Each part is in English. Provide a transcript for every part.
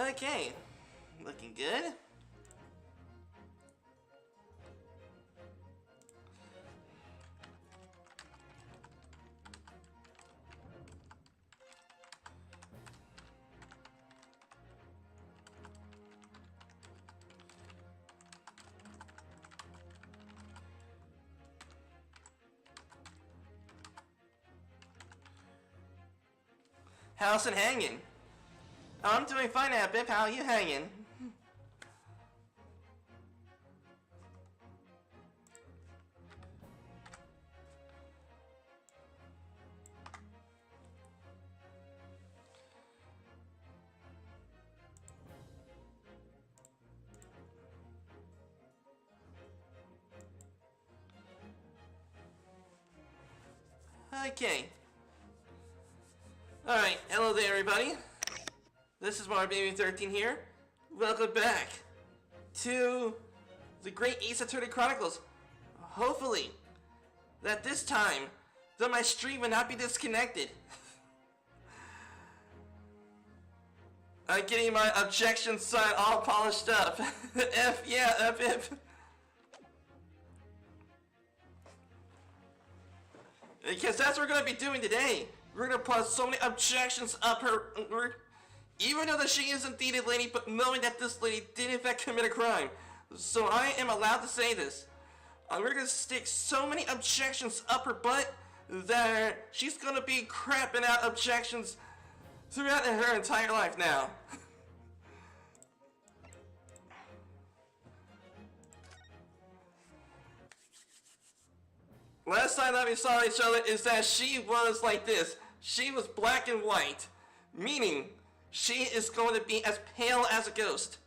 Okay, looking good. How's it hanging? I'm doing fine, Bip. How are you hanging? Okay. Alright, hello there everybody. This is Baby13 here. Welcome back to the Great Ace Attorney Chronicles. Hopefully, that this time, that my stream will not be disconnected. I'm getting my objection sign all polished up. F. Because that's what we're going to be doing today. We're going to put so many objections up her... Even though that she is indeed a lady, but knowing that this lady did in fact commit a crime. So I am allowed to say this. We're going to stick so many objections up her butt that she's going to be crapping out objections throughout her entire life now. Last time that we saw each other is that she was like this. She was black and white, meaning she is going to be as pale as a ghost.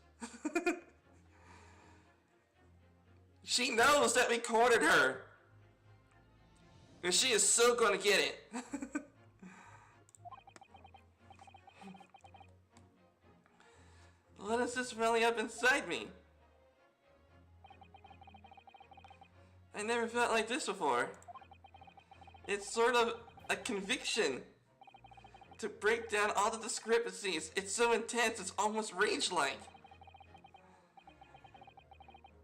She knows that we cornered her, and she is so going to get it. What is this welling up inside me? I never felt like this before. It's sort of a conviction to break down all the discrepancies. It's so intense, it's almost rage-like.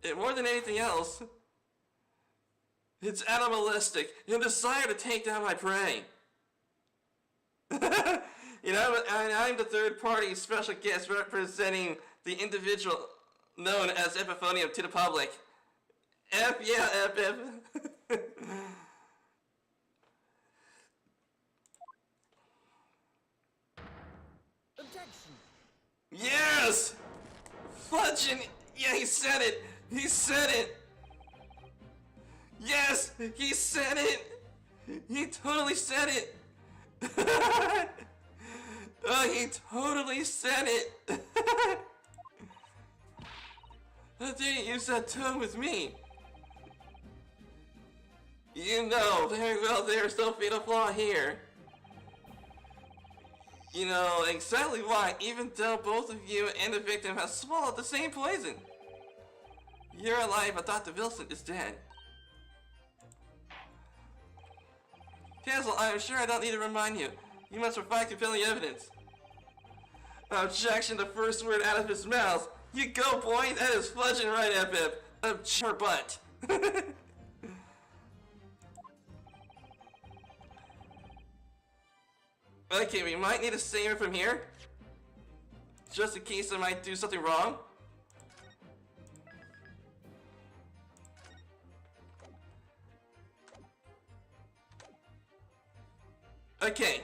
And more than anything else, it's animalistic, a desire to take down my prey. You know, I'm the third-party special guest representing the individual known as Epiphonium to the public. F. Objection. Yes! Fudging! Yeah, he said it! He said it! Yes! He said it! He totally said it! Oh, he totally said it! How dare you use that tone with me? You know very well there's no fatal flaw here. You know exactly why, even though both of you and the victim have swallowed the same poison. You're alive, but Dr. Wilson is dead. Cancel, I am sure I don't need to remind you. You must provide compelling evidence. Objection, the first word out of his mouth. You go, boy, that is fudging right, F. Her butt. Okay, we might need to save her from here. Just in case I might do something wrong. Okay.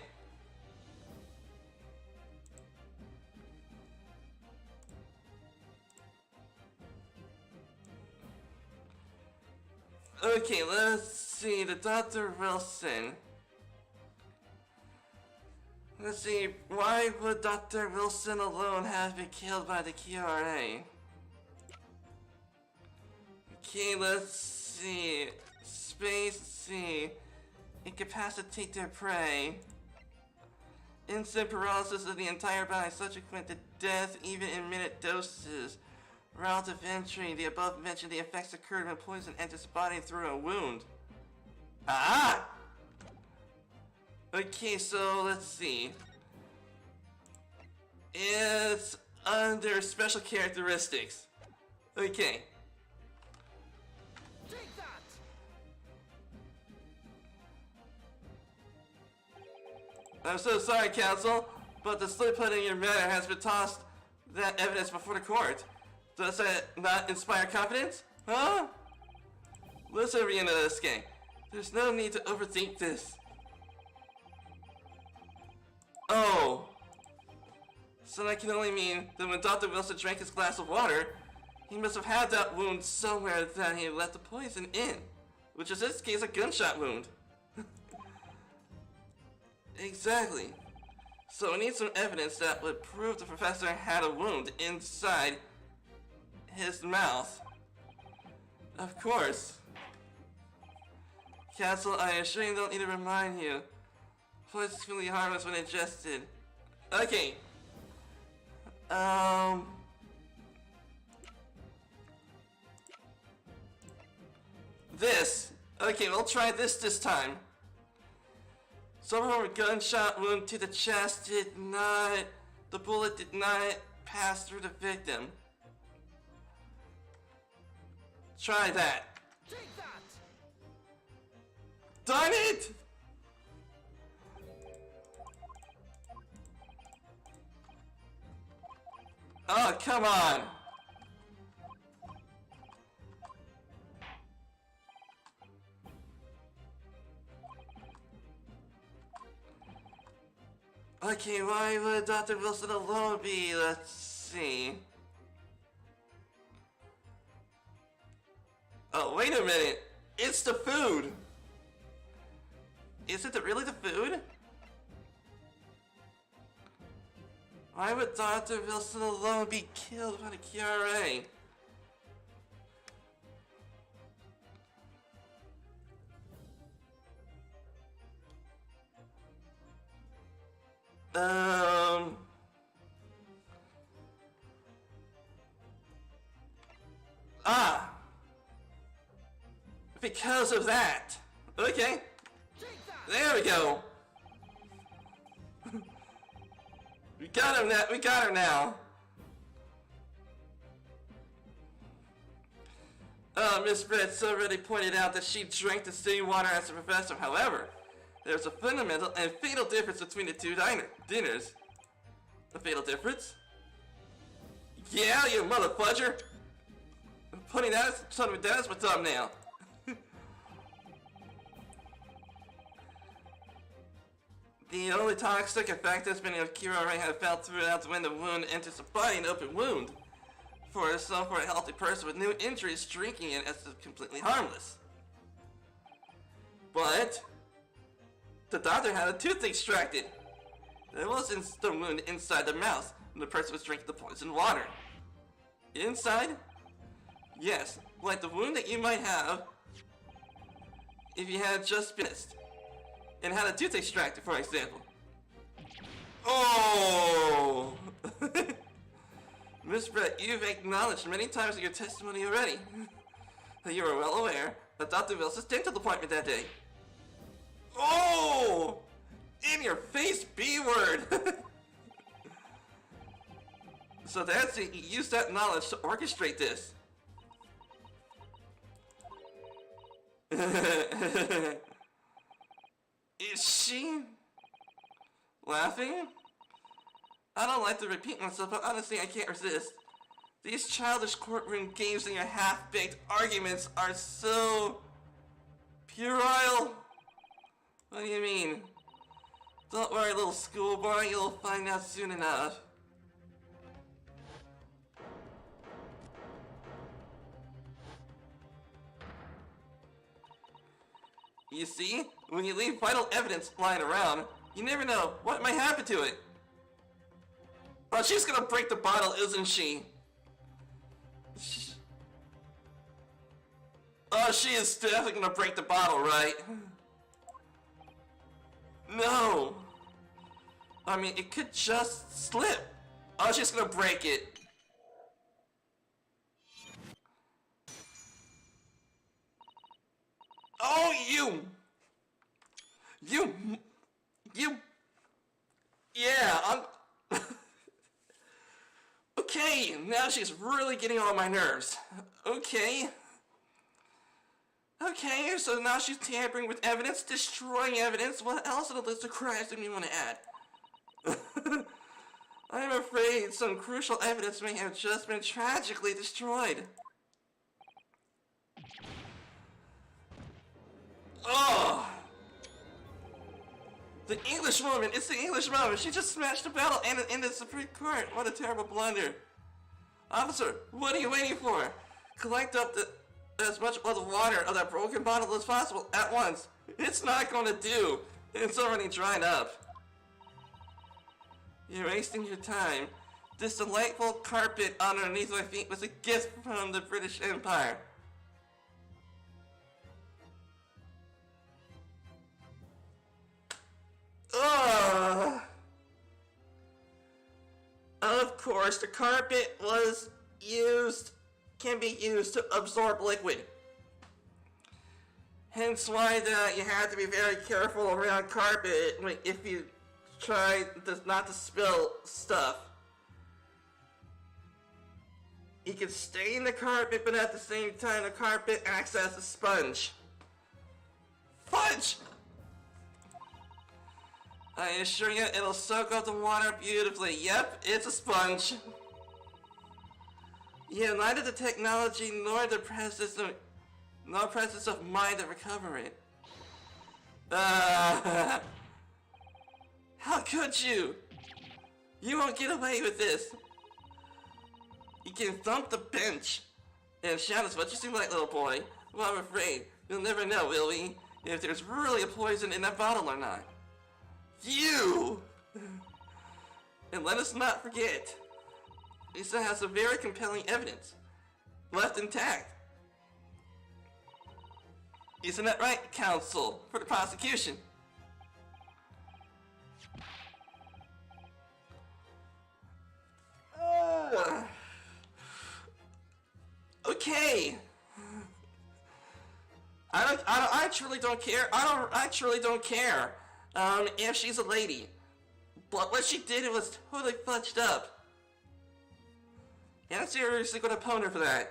Okay, let's see, the Dr. Wilson. Let's see, why would Dr. Wilson alone have been killed by the QRA? Okay, let's see. Space C. Incapacitate their prey. Instant paralysis of the entire body, subsequent to death, even in minute doses. Route of entry. The above mentioned the effects occurred when poison enters the body through a wound. Ah! Okay, so let's see. It's under special characteristics. Okay. Take that! I'm so sorry, Counsel, but the slip put in your matter has been tossed that evidence before the court. Does that not inspire confidence? Huh? Listen to the end of this game. There's no need to overthink this. Oh. So that can only mean that when Dr. Wilson drank his glass of water, he must have had that wound somewhere that he let the poison in. Which is in this case a gunshot wound. Exactly. So we need some evidence that would prove the professor had a wound inside his mouth. Of course. Castle, I assure you don't need to remind you. Poison is really harmless when ingested. Okay. This. Okay, we'll try this time. Some of a gunshot wound to the chest the bullet did not pass through the victim. Try that. Take that! Darn it! Oh, come on! Okay, why would Dr. Wilson alone be? Let's see. Oh, wait a minute! It's the food! Is it really the food? Why would Dr. Wilson alone be killed by the QRA? Because of that. Okay. There we go. We got him now. We got her now. Miss Brett's already pointed out that she drank the same water as the professor. However, there's a fundamental and fatal difference between the two dinners. A fatal difference? Yeah, you mother fudger! I'm putting that as my thumbnail. The only toxic effect that's been Kira have felt throughout when the wound enters the body, an open wound. For a healthy person with new injuries, drinking it is completely harmless. But the doctor had a tooth extracted. There was the wound inside the mouth, and the person was drinking the poisoned water. Inside? Yes, like the wound that you might have if you had just been missed and had a tooth extracted, for example. Oh! Miss Brett, you've acknowledged many times in your testimony already that you are well aware of Dr. Wilson's dental appointment that day. Oh! In your face, B-word! So that's it, you used that knowledge to orchestrate this. Is she laughing? I don't like to repeat myself, but honestly I can't resist. These childish courtroom games and your half-baked arguments are so puerile. What do you mean? Don't worry, little schoolboy, you'll find out soon enough. You see, when you leave vital evidence lying around, you never know what might happen to it. But she's gonna break the bottle, isn't she? Oh, she is definitely gonna break the bottle, right? No! I mean, it could just slip. Oh, she's gonna break it. Oh, you! Yeah, I'm... Okay, now she's really getting on my nerves. Okay. Okay, so now she's tampering with evidence, destroying evidence. What else on the list of crimes do we want to add? I'm afraid some crucial evidence may have just been tragically destroyed. Oh! The English woman! It's the English woman! She just smashed the battle and in the Supreme Court! What a terrible blunder! Officer, what are you waiting for? Collect up as much of the water of that broken bottle as possible at once. It's not gonna do. It's already dried up. You're wasting your time. This delightful carpet underneath my feet was a gift from the British Empire. Ugh. Of course, the carpet can be used to absorb liquid. Hence why you have to be very careful around carpet if you try not to spill stuff. You can stain the carpet, but at the same time the carpet acts as a sponge. Fudge! I assure you, it'll soak up the water beautifully. Yep, it's a sponge. Yeah, neither the technology nor the presence of mind to recover it. How could you? You won't get away with this. You can thump the bench and shout as much as you like, little boy. Well, I'm afraid we'll never know, will we? If there's really a poison in that bottle or not. You! And let us not forget, Lisa has some very compelling evidence left intact. Isn't that right, counsel, for the prosecution? Okay. I truly don't care. I truly don't care. If she's a lady. But what she did, it was totally fudged up. And I'm seriously gonna pwn her for that.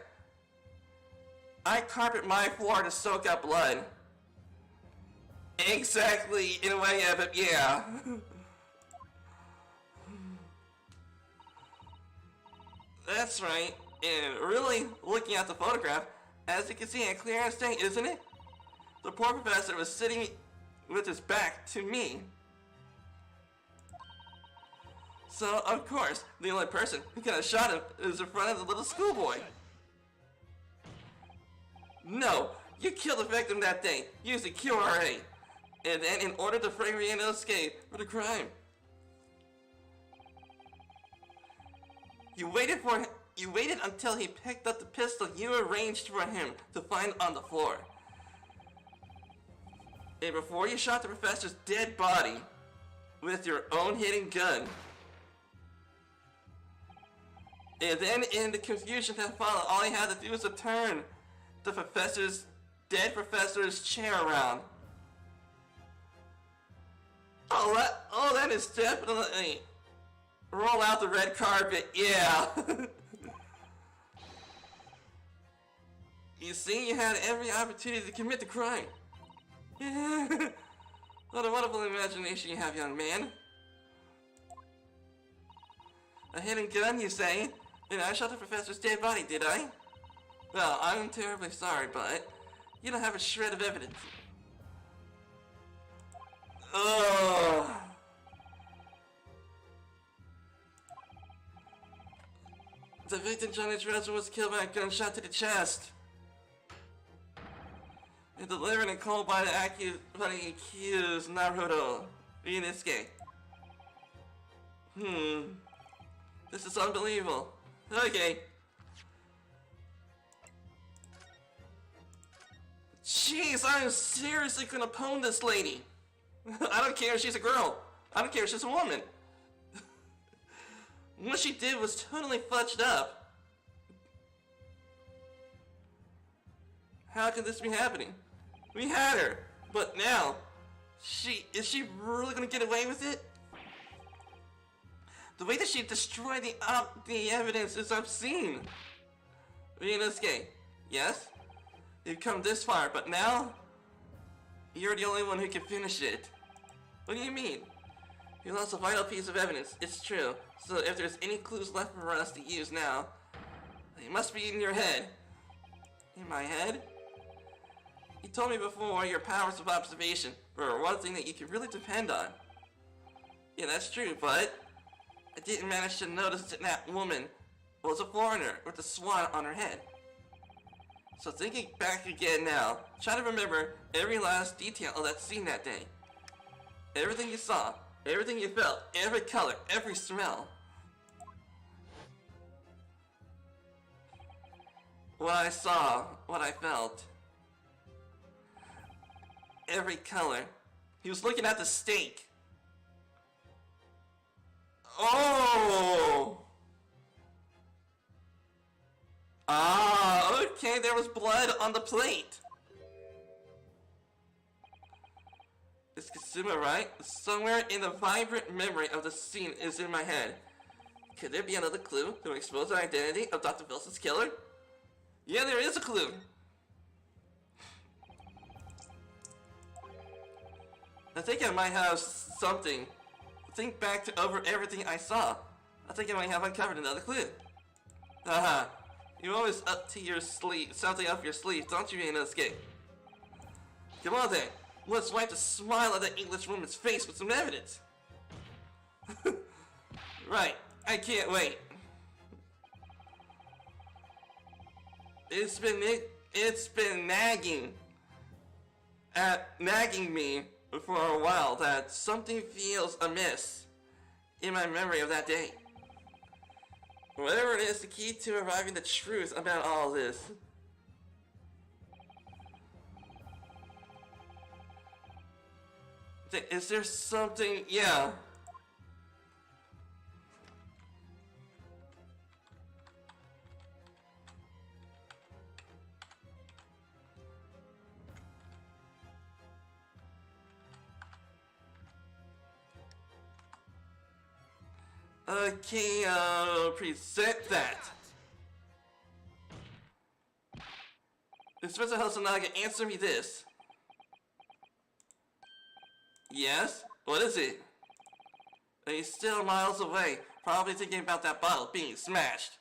I carpet my floor to soak up blood. Exactly, in a way, yeah, but yeah. That's right. And really, looking at the photograph, as you can see, a clear as day, isn't it? The poor professor was sitting with his back to me. So, of course, the only person who could have shot him is in front of the little schoolboy. No, you killed the victim that day, using QRA, and then in order to frame me an escape for the crime. You waited until he picked up the pistol you arranged for him to find on the floor. And before you shot the professor's dead body with your own hidden gun. And then in the confusion that followed, all you had to do was to turn the dead professor's chair around. Oh, that is definitely roll out the red carpet, yeah. You see, you had every opportunity to commit the crime. Yeah. What a wonderful imagination you have, young man. A hidden gun, you say? And I shot the professor's dead body, did I? Well, I'm terribly sorry, but you don't have a shred of evidence. Ugh. The victim, Johnny Dresser, was killed by a gunshot to the chest. And delivered and called by the accused Naruto Inosuke. This is unbelievable. Okay. Jeez, I'm seriously gonna pwn this lady. I don't care if she's a girl. I don't care if she's a woman. What she did was totally fudged up. How could this be happening? We had her, but now, is she really gonna get away with it? The way that she destroyed the evidence is obscene. Ryunosuke, yes? You've come this far, but now you're the only one who can finish it. What do you mean? You lost a vital piece of evidence, it's true. So if there's any clues left for us to use now, they must be in your head. In my head? You told me before your powers of observation were one thing that you could really depend on. Yeah, that's true, but I didn't manage to notice that that woman was a foreigner with a swan on her head. So thinking back again now, try to remember every last detail of that scene that day. Everything you saw, everything you felt, every color, every smell. What I saw, what I felt. Every color. He was looking at the steak. Oh! Ah, okay, there was blood on the plate. It's Kasuma, right? Somewhere in the vibrant memory of the scene is in my head. Could there be another clue to expose the identity of Dr. Wilson's killer? Yeah, there is a clue. I think I might have something. Think back to over everything I saw. I think I might have uncovered another clue. Haha. You're always up to your sleeve, something up your sleeve, don't you, Ryunosuke? Come on then. Let's wipe the smile of that English woman's face with some evidence. Right. I can't wait. It's been nagging me for a while that something feels amiss in my memory of that day. Whatever it is, the key to arriving at the truth about all this. Is there something? Yeah. Okay, present that. Professor Hosonaga, answer me this. Yes? What is it? He's still miles away, probably thinking about that bottle being smashed.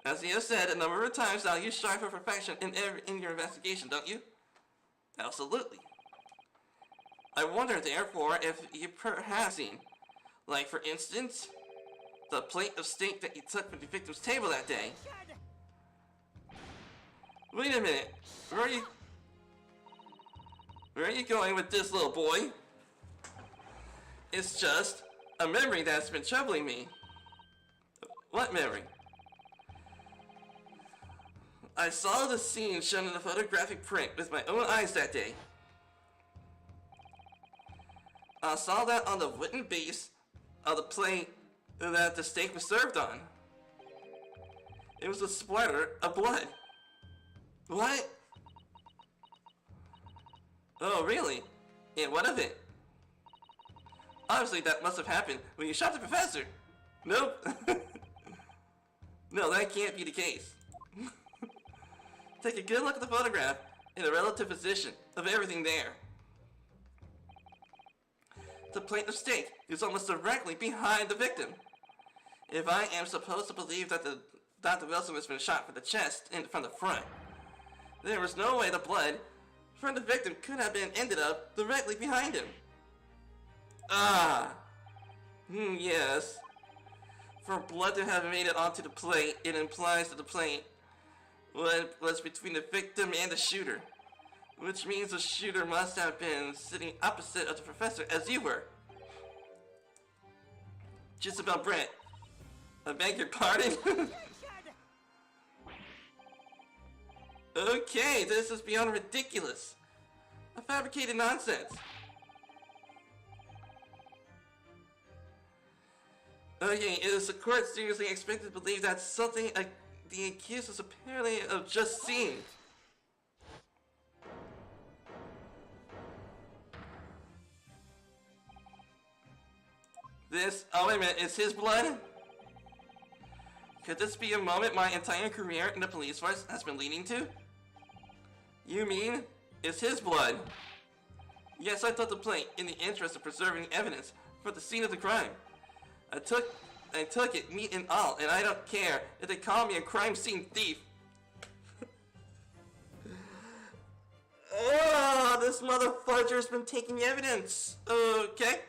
As you have said a number of times now, you strive for perfection in your investigation, don't you? Absolutely. I wonder, therefore, if you're perhaps, like for instance, the plate of steak that you took from the victim's table that day. Wait a minute, where are you going with this, little boy? It's just a memory that's been troubling me. What memory? I saw the scene shown in the photographic print with my own eyes that day. I saw that on the wooden base of the plate that the steak was served on. It was a splatter of blood. What? Oh, really? And what of it? Obviously, that must have happened when you shot the professor. Nope. No, that can't be the case. Take a good look at the photograph and the relative position of everything there. The plate of steak is almost directly behind the victim. If I am supposed to believe that Dr. Wilson has been shot from the chest and from the front, there was no way the blood from the victim could have ended up directly behind him. Ah. Yes. For blood to have made it onto the plate, it implies that the plate was between the victim and the shooter. Which means the shooter must have been sitting opposite of the professor as you were. Just about Brent. I beg your pardon? Okay, this is beyond ridiculous. A fabricated nonsense. Okay, is the court seriously expected to believe that's something the accused is apparently have just seen? Oh wait a minute, is his blood? Could this be a moment my entire career in the police force has been leading to? You mean, it's his blood? Yes, I took the plate in the interest of preserving evidence for the scene of the crime. I took it, meat and all, and I don't care if they call me a crime scene thief. Oh, this motherfudger's been taking evidence. Okay.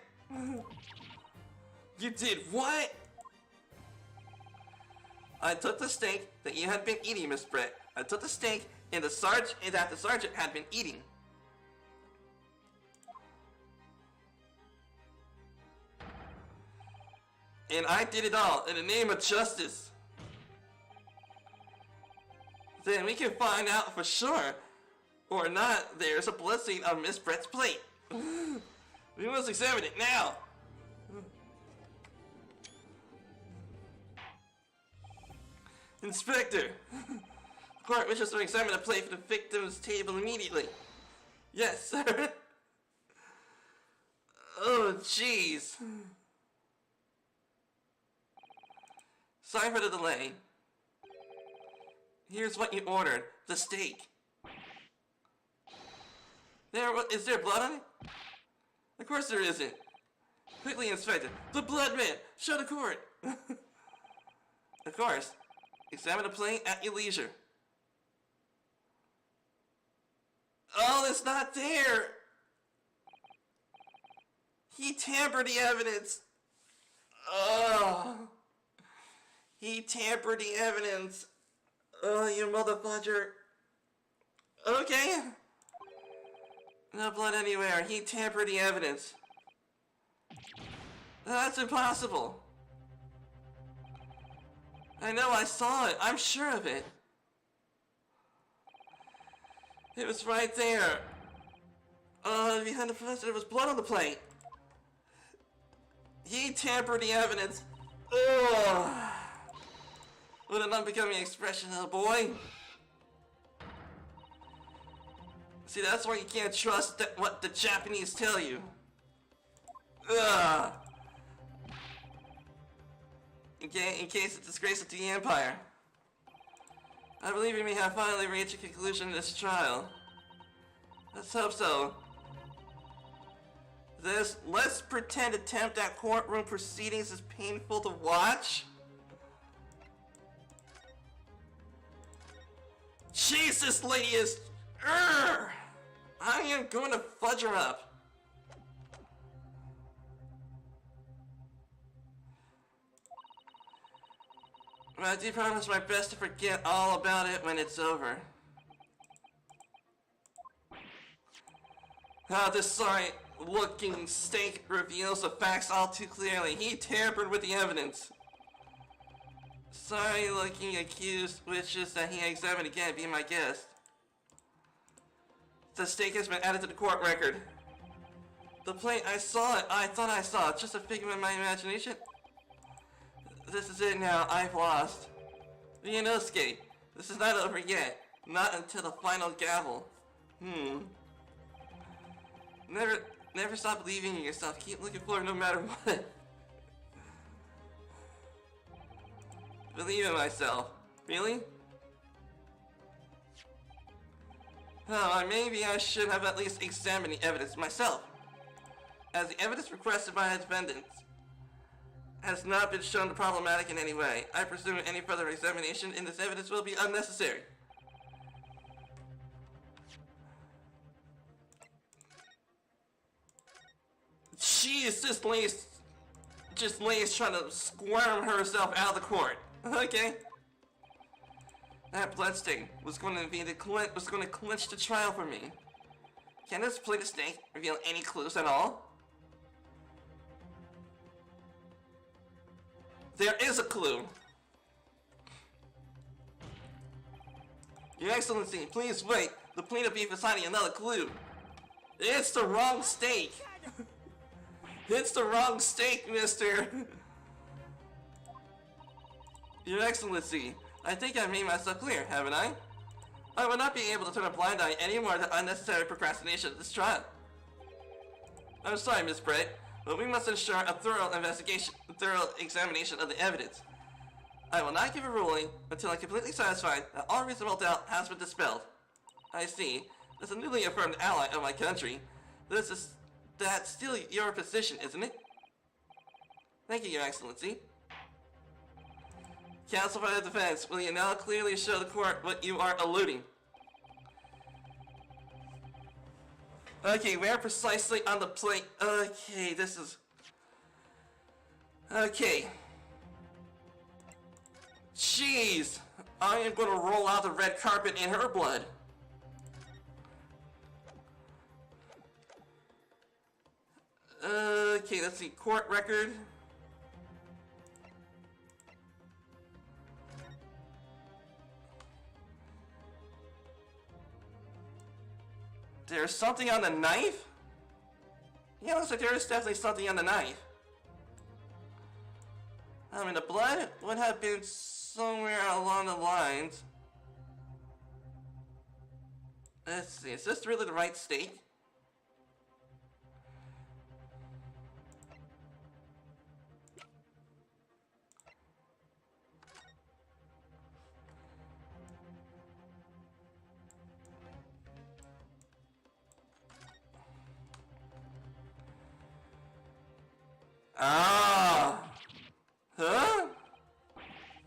You did what? I took the steak that you had been eating, Miss Brett. I took the steak that the sergeant had been eating. And I did it all in the name of justice. Then we can find out for sure or not there's a blood stain on Miss Brett's plate. We must examine it now. Inspector, court wishes to examine the plate for the victim's table immediately. Yes, sir. Oh, jeez. Sorry for the delay. Here's what you ordered. The steak. Is there blood on it? Of course there isn't. Quickly, Inspector. The blood man! Show the court! Of course. Examine the plate at your leisure. Oh, it's not there! He tampered the evidence! Oh! He tampered the evidence! Oh, you motherfucker! Okay! No blood anywhere. He tampered the evidence. That's impossible. I know, I saw it. I'm sure of it. It was right there. Behind the professor, there was blood on the plate. He tampered the evidence. Ugh. With an unbecoming expression, little boy. See, that's why you can't trust what the Japanese tell you. Ugh. In case of disgrace to the Empire. I believe we may have finally reached a conclusion in this trial. Let's hope so. This let's pretend attempt at courtroom proceedings is painful to watch. Jeez, this lady is... Urgh! I am going to fudge her up. But I do promise my best to forget all about it when it's over. This sorry-looking steak reveals the facts all too clearly. He tampered with the evidence. Sorry-looking accused wishes that he examined again, be my guest. The steak has been added to the court record. The plate, I saw it. I thought I saw it. Just a figment of my imagination. This is it now. I've lost. Ryunosuke, this is not over yet. Not until the final gavel. Never stop believing in yourself. Keep looking forward no matter what. Believe in myself. Really? Maybe I should have at least examined the evidence myself. As the evidence requested by the defendants has not been shown problematic in any way, I presume any further examination in this evidence will be unnecessary. Jeez, this lady's trying to squirm herself out of the court. Okay. That bloodstain was going to clinch the trial for me. Can this plate of steak reveal any clues at all? There is a clue. Your Excellency, please wait. The plate of beef is hiding another clue. It's the wrong steak. It's the wrong steak, mister. Your Excellency, I think I've made myself clear, haven't I? I will not be able to turn a blind eye anymore to unnecessary procrastination at this trial. I'm sorry, Miss Brett. but we must ensure a thorough examination of the evidence. I will not give a ruling until I'm completely satisfied that all reasonable doubt has been dispelled. I see. As a newly affirmed ally of my country, that's still your position, isn't it? Thank you, Your Excellency. Counsel for the Defense, will you now clearly show the court what you are alluding? Okay, where precisely on the plate? Okay, this is... Okay. Jeez! I am gonna roll out the red carpet in her blood. Okay, let's see. Court record. There's something on the knife? Yeah, looks like there is definitely something on the knife. I mean, the blood would have been somewhere along the lines. Let's see, is this really the right steak? Ah! Huh?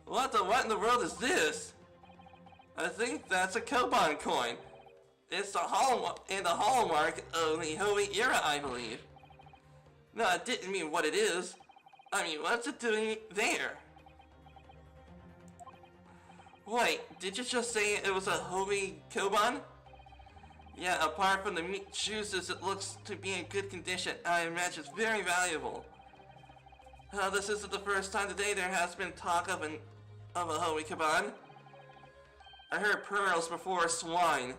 What in the world is this? I think that's a Koban coin. It's the hallmark of the Hoey era, I believe. No, I didn't mean what it is. I mean, what's it doing there? Wait, did you just say it was a Hoey Koban? Yeah, apart from the meat juices, it looks to be in good condition. I imagine it's very valuable. This isn't the first time today there has been talk of a Hoey Koban. I heard pearls before swine,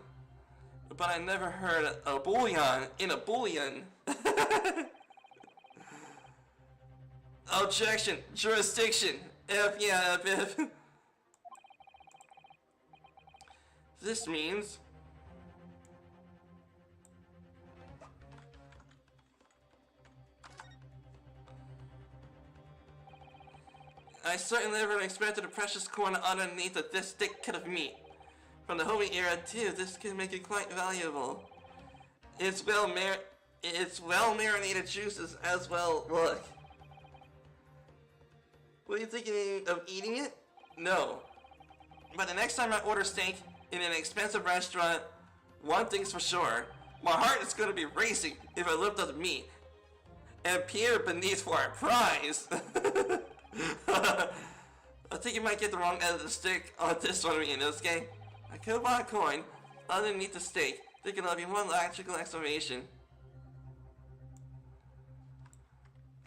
but I never heard a bullion in a bullion. Objection, jurisdiction. F. This means I certainly never expected a precious coin underneath of this thick cut of meat. From the Hoey era too, this can make it quite valuable. It's well marinated juices as well. Look. Were you thinking of eating it? No. But the next time I order steak in an expensive restaurant, one thing's for sure. My heart is gonna be racing if I lift up the meat. And Pierre beneath for a prize. I think you might get the wrong end of the stick on this one, okay? A Koban coin underneath the steak. There can only be one logical explanation.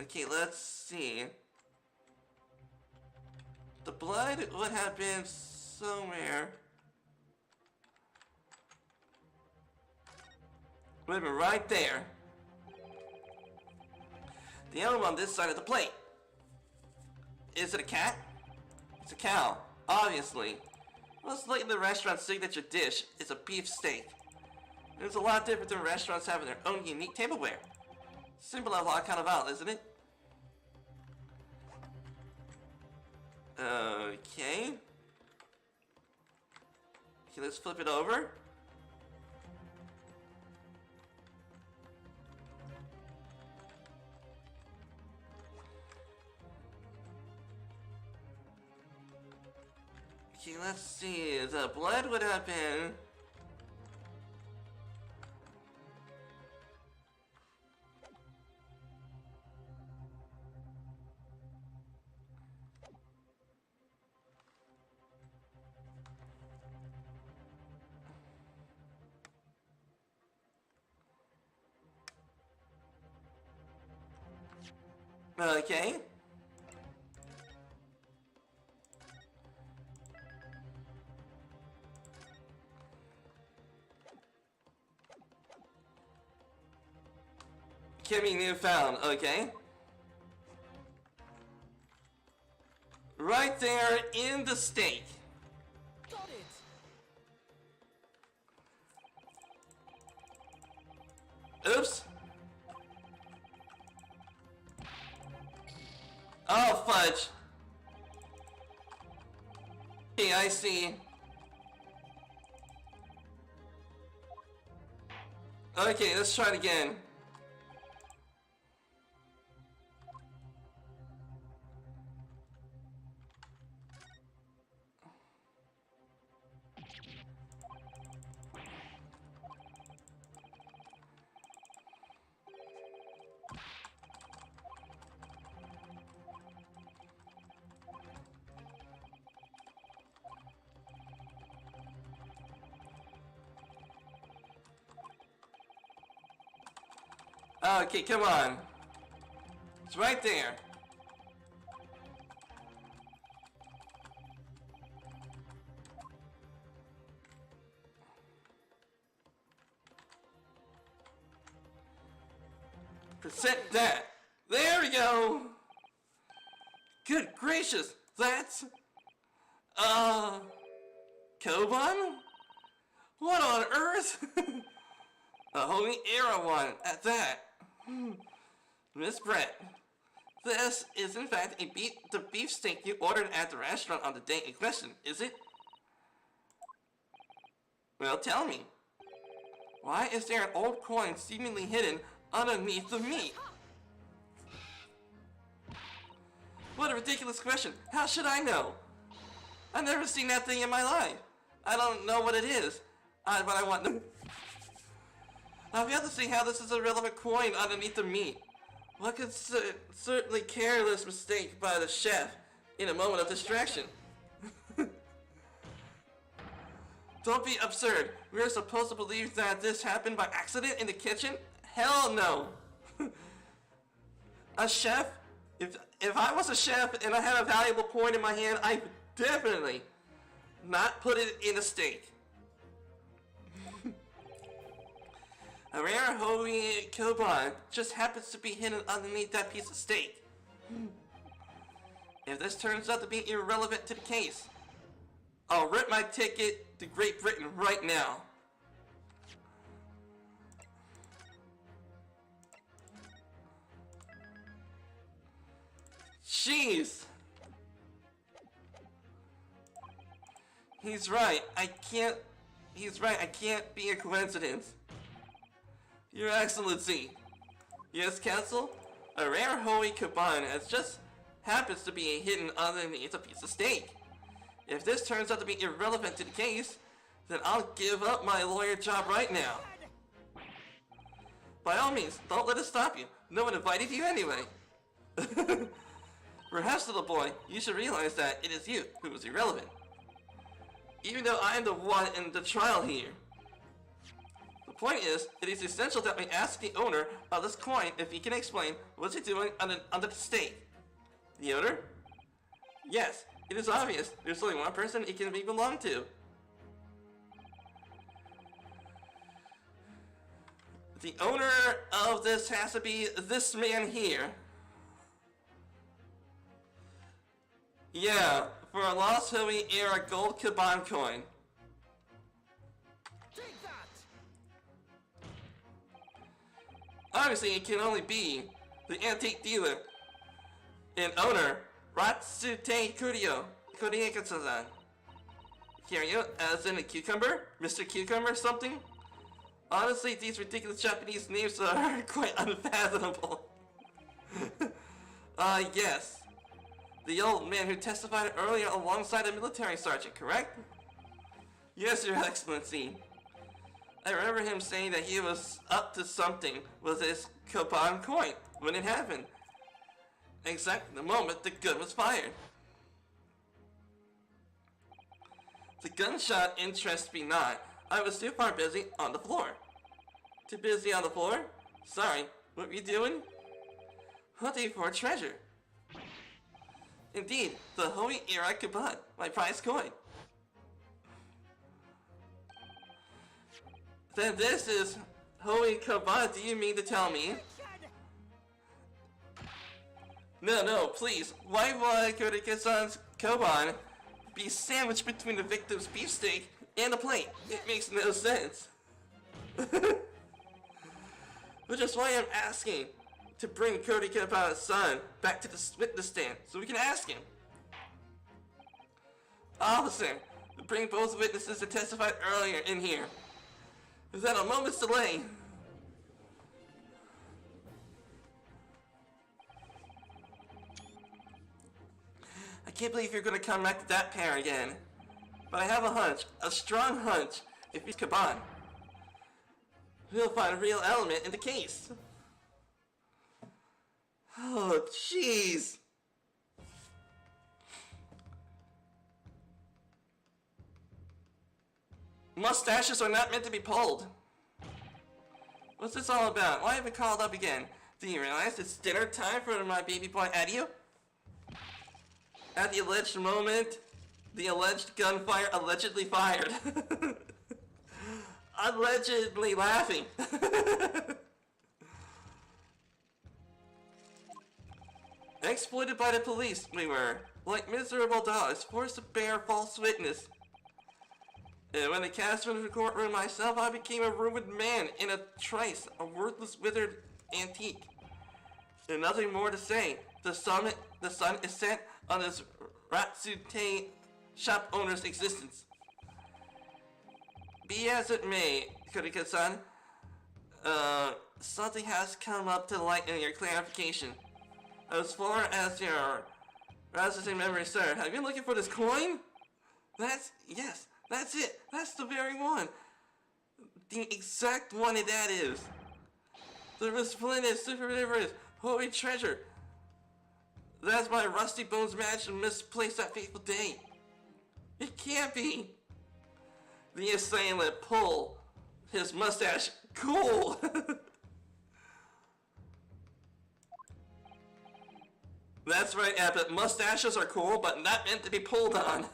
Okay, let's see. The blood would have been somewhere. Would have been right there. The emblem on this side of the plate. Is it a cat? It's a cow, obviously. Most likely the restaurant's signature dish is a beef steak. It's a lot different than restaurants having their own unique tableware. Symbol of La Carnival, isn't it? Okay. Okay, let's flip it over. Okay, let's see. The blood would have been... Okay. Kimmy Newfound, okay. Right there in the steak. Got it. Oops. Oh, fudge. Okay, I see. Okay, let's try it again. Okay, come on. It's right there. Present that. There we go. Good gracious, that's... Koban? What on earth? A Holy Era one at that. Miss Brett, this is in fact the beefsteak you ordered at the restaurant on the day in question, is it? Well, tell me. Why is there an old coin seemingly hidden underneath the meat? What a ridiculous question. How should I know? I've never seen that thing in my life. I don't know what it is, but I want to... I've yet to see how this is a relevant coin underneath the meat. What could certainly careless mistake by the chef in a moment of distraction. Don't be absurd. We're supposed to believe that this happened by accident in the kitchen? Hell no. A chef? If I was a chef and I had a valuable coin in my hand, I'd definitely not put it in a steak. A rare Holy Koban just happens to be hidden underneath that piece of steak. If this turns out to be irrelevant to the case, I'll rip my ticket to Great Britain right now. Jeez! He's right, I can't be a coincidence. Your Excellency. Yes, Counsel? A rare Holy Koban has just happens to be hidden underneath a piece of steak. If this turns out to be irrelevant to the case, then I'll give up my lawyer job right now. By all means, don't let it stop you. No one invited you anyway. Perhaps, little boy, you should realize that it is you who is irrelevant. Even though I am the one in the trial here. The point is, it is essential that we ask the owner of this coin if he can explain what's he doing under the steak. The owner? Yes, it is obvious. There's only one person it can belong to. The owner of this has to be this man here. Yeah, for a Lost Holy Era gold Koban coin. Obviously, it can only be the antique dealer and owner, Ratsute Kuryo-san. Kuryo, as in a cucumber? Mr. Cucumber something? Honestly, these ridiculous Japanese names are quite unfathomable. Yes. The old man who testified earlier alongside a military sergeant, correct? Yes, Your Excellency. I remember him saying that he was up to something with his Koban coin when it happened. Exactly the moment the gun was fired. The gunshot interests me not. I was too far busy on the floor. Too busy on the floor? Sorry, what were you doing? Hunting for a treasure. Indeed, the Holy Era Koban, my prized coin. Then this is Holy Koban, do you mean to tell me? No, please. Why would Kuryo-san's Koban be sandwiched between the victim's beefsteak and the plate? It makes no sense. Which is why I'm asking. to bring Cody Kaba's son back to the witness stand so we can ask him. Officer, bring both witnesses that testified earlier in here. Without a moment's delay. I can't believe you're gonna come back to that pair again. But I have a hunch, a strong hunch, if it's Kaban, we'll find a real element in the case. Oh, jeez. Mustaches are not meant to be pulled. What's this all about? Why have you called up again? Do you realize it's dinner time for my baby boy Adio? At the alleged moment, the alleged gunfire allegedly fired. Allegedly laughing. Exploited by the police, we were, like miserable dogs, forced to bear false witness. And when they cast me into the courtroom myself, I became a ruined man in a trice, a worthless, withered antique. And nothing more to say. The sun is set on this Ratsute shop owner's existence. Be as it may, Kurika-san, something has come up to light in your clarification. As far as your Ratsute memory, sir, have you been looking for this coin? Yes, that's it. That's the very one. The exact one that is. The resplendent, super holy treasure. That's my rusty bones match and misplaced that fateful day. It can't be. The assailant pulled his mustache. Cool. That's right, Abbott. Mustaches are cool, but not meant to be pulled on.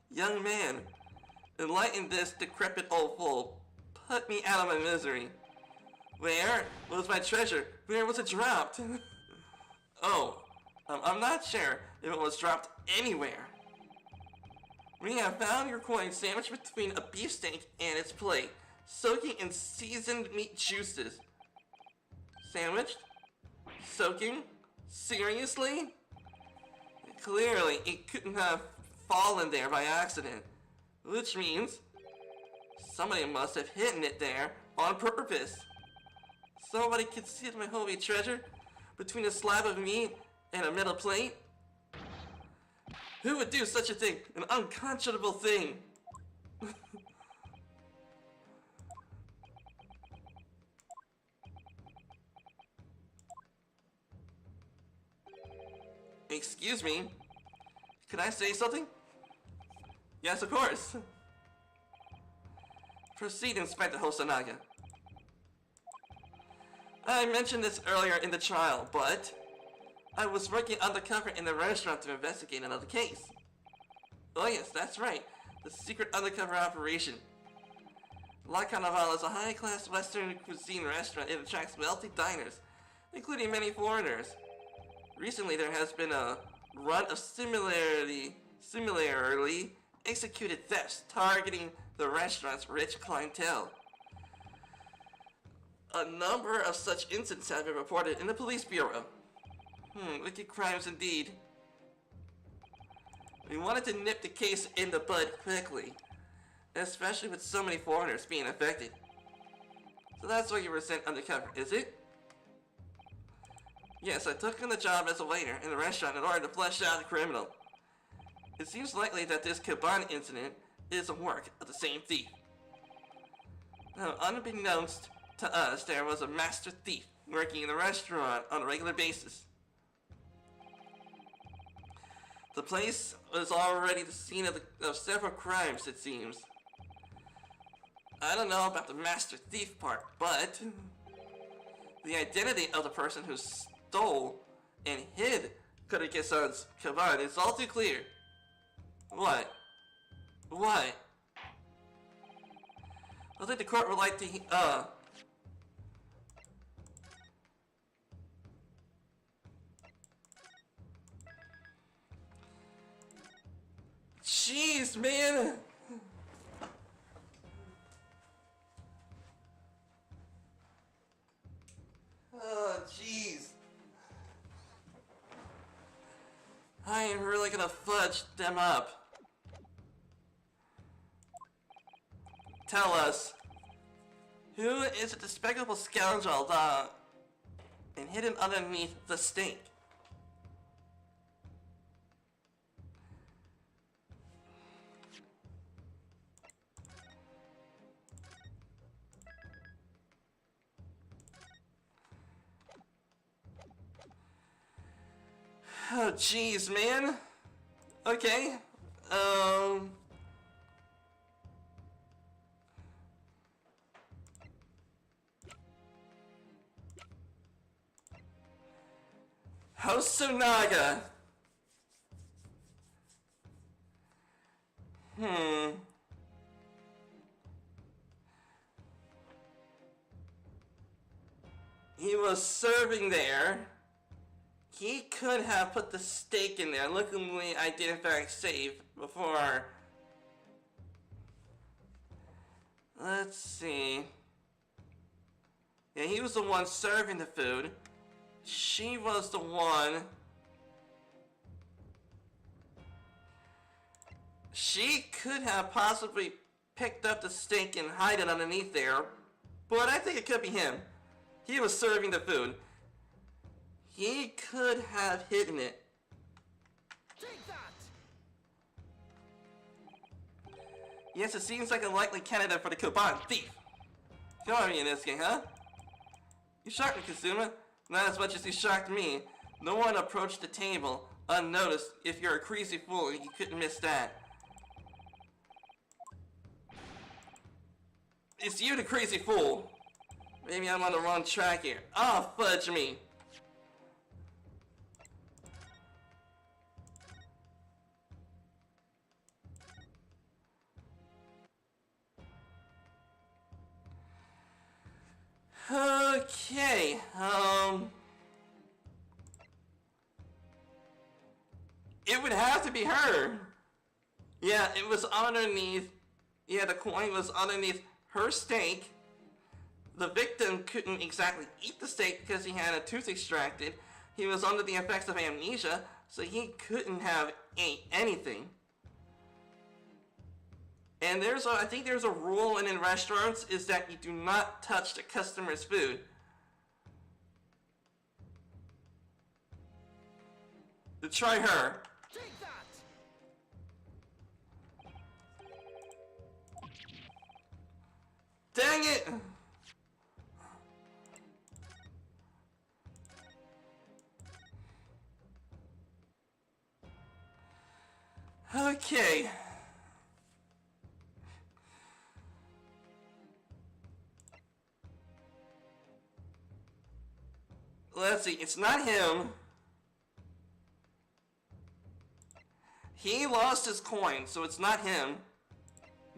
Young man, enlighten this decrepit old fool. Put me out of my misery. Where was my treasure? Where was it dropped? Oh, I'm not sure if it was dropped anywhere. We have found your coin sandwiched between a beefsteak and its plate, soaking in seasoned meat juices. Sandwiched? Soaking? Seriously? Clearly, it couldn't have fallen there by accident, which means somebody must have hidden it there on purpose. Somebody concealed my holy treasure between a slab of meat and a metal plate? Who would do such a thing? An unconscionable thing. Excuse me? Can I say something? Yes, of course. Proceed, Inspector Hosanaga. I mentioned this earlier in the trial, but I was working undercover in the restaurant to investigate another case. Oh yes, that's right. The secret undercover operation. La Carnival is a high-class Western cuisine restaurant. It attracts wealthy diners, including many foreigners. Recently, there has been a run of similarly executed thefts targeting the restaurant's rich clientele. A number of such incidents have been reported in the police bureau. Wicked crimes indeed. We wanted to nip the case in the bud quickly, especially with so many foreigners being affected. So that's why you were sent undercover, is it? Yes, I took on the job as a waiter in the restaurant in order to flesh out the criminal. It seems likely that this Kaban incident is the work of the same thief. Now, unbeknownst to us, there was a master thief working in the restaurant on a regular basis. The place was already the scene of several crimes, it seems. I don't know about the master thief part, but the identity of the person who stole and hid Kurike-san's kaban is all too clear. What? What? I think the court would like to, Jeez, man! I'm really gonna fudge them up. Tell us, who is a despicable scoundrel and hidden underneath the stink? Oh, jeez, man. Okay. Hosonaga. He was serving there. He could have put the steak in there. Luckily, I did in fact save before. Let's see. Yeah, he was the one serving the food. She was the one. She could have possibly picked up the steak and hide it underneath there, but I think it could be him. He was serving the food. He could have hidden it. Take that. Yes, it seems like a likely candidate for the coupon thief. Join me in this game, huh? You shocked me, Kazuma. Not as much as you shocked me. No one approached the table unnoticed. If you're a crazy fool, you couldn't miss that. It's you, the crazy fool. Maybe I'm on the wrong track here. Oh, fudge me. Okay, it would have to be her. Yeah, it was underneath, yeah, the coin was underneath her steak. The victim couldn't exactly eat the steak because he had a tooth extracted. He was under the effects of amnesia, so he couldn't have ate anything. And I think there's a rule in restaurants is that you do not touch the customer's food. To try her. Take that. Dang it! Okay. Let's see, it's not him. He lost his coin, so it's not him.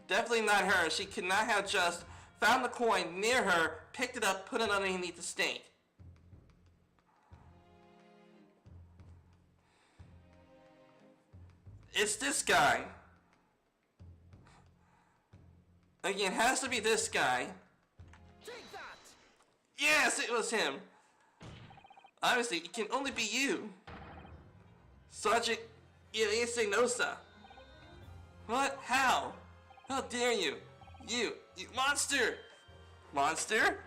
Definitely not her. She could not have just found the coin near her, picked it up, put it underneath the steak. It's this guy. Again, it has to be this guy. Take that. Yes, it was him. Obviously, it can only be you. Sergeant Iriase-Nosa. What? How? How dare you? You monster! Monster?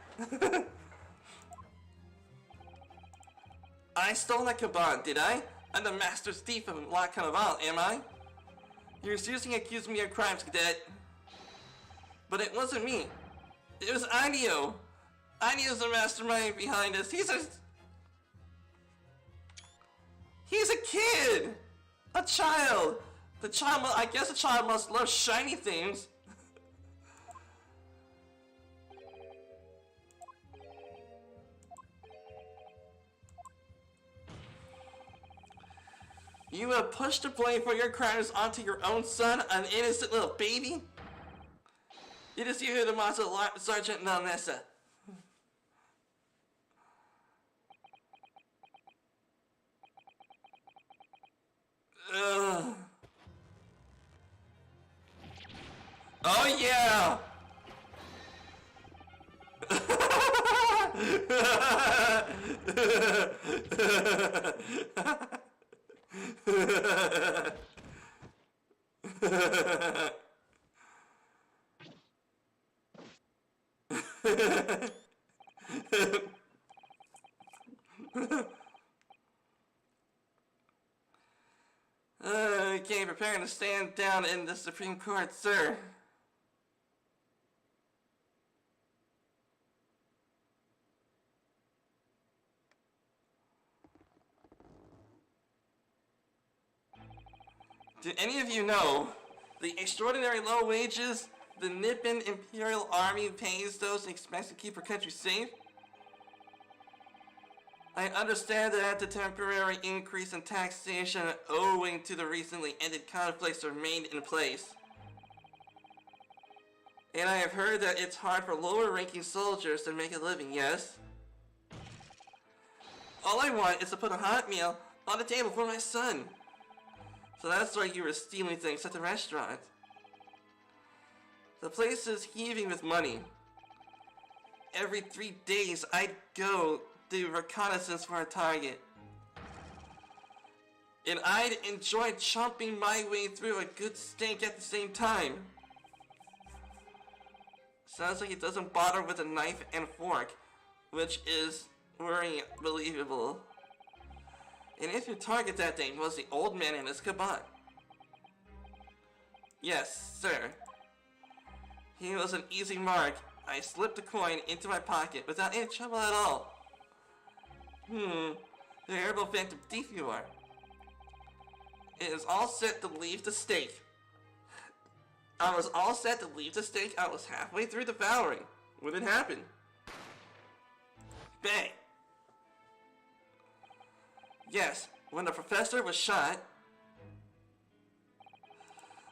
I stole that kaban, did I? I'm the master's thief of La Carnival, am I? You're seriously accusing me of crimes, cadet. But it wasn't me. It was Ainio. Ainio's the mastermind behind this. He's a kid! A child! I guess a child must love shiny things. You have pushed the blame for your crimes onto your own son, an innocent little baby? It is you, the monster Sergeant Nalnessa. Oh yeah! Okay, preparing to stand down in the Supreme Court, sir. Do any of you know the extraordinary low wages the Nippon Imperial Army pays those who expect to keep our country safe? I understand that the temporary increase in taxation owing to the recently ended conflicts are made in place. And I have heard that it's hard for lower-ranking soldiers to make a living, yes? All I want is to put a hot meal on the table for my son. So that's why you were stealing things at the restaurant. The place is heaving with money. Every 3 days I'd go do reconnaissance for a target. And I'd enjoy chomping my way through a good steak at the same time. Sounds like he doesn't bother with a knife and fork, which is very believable. And if your target that day was the old man and his caban. Yes, sir. He was an easy mark. I slipped the coin into my pocket without any trouble at all. The terrible phantom thief you are. It is all set to leave the stake. I was all set to leave the stake. I was halfway through devouring when it happened. Bang! Yes, when the professor was shot,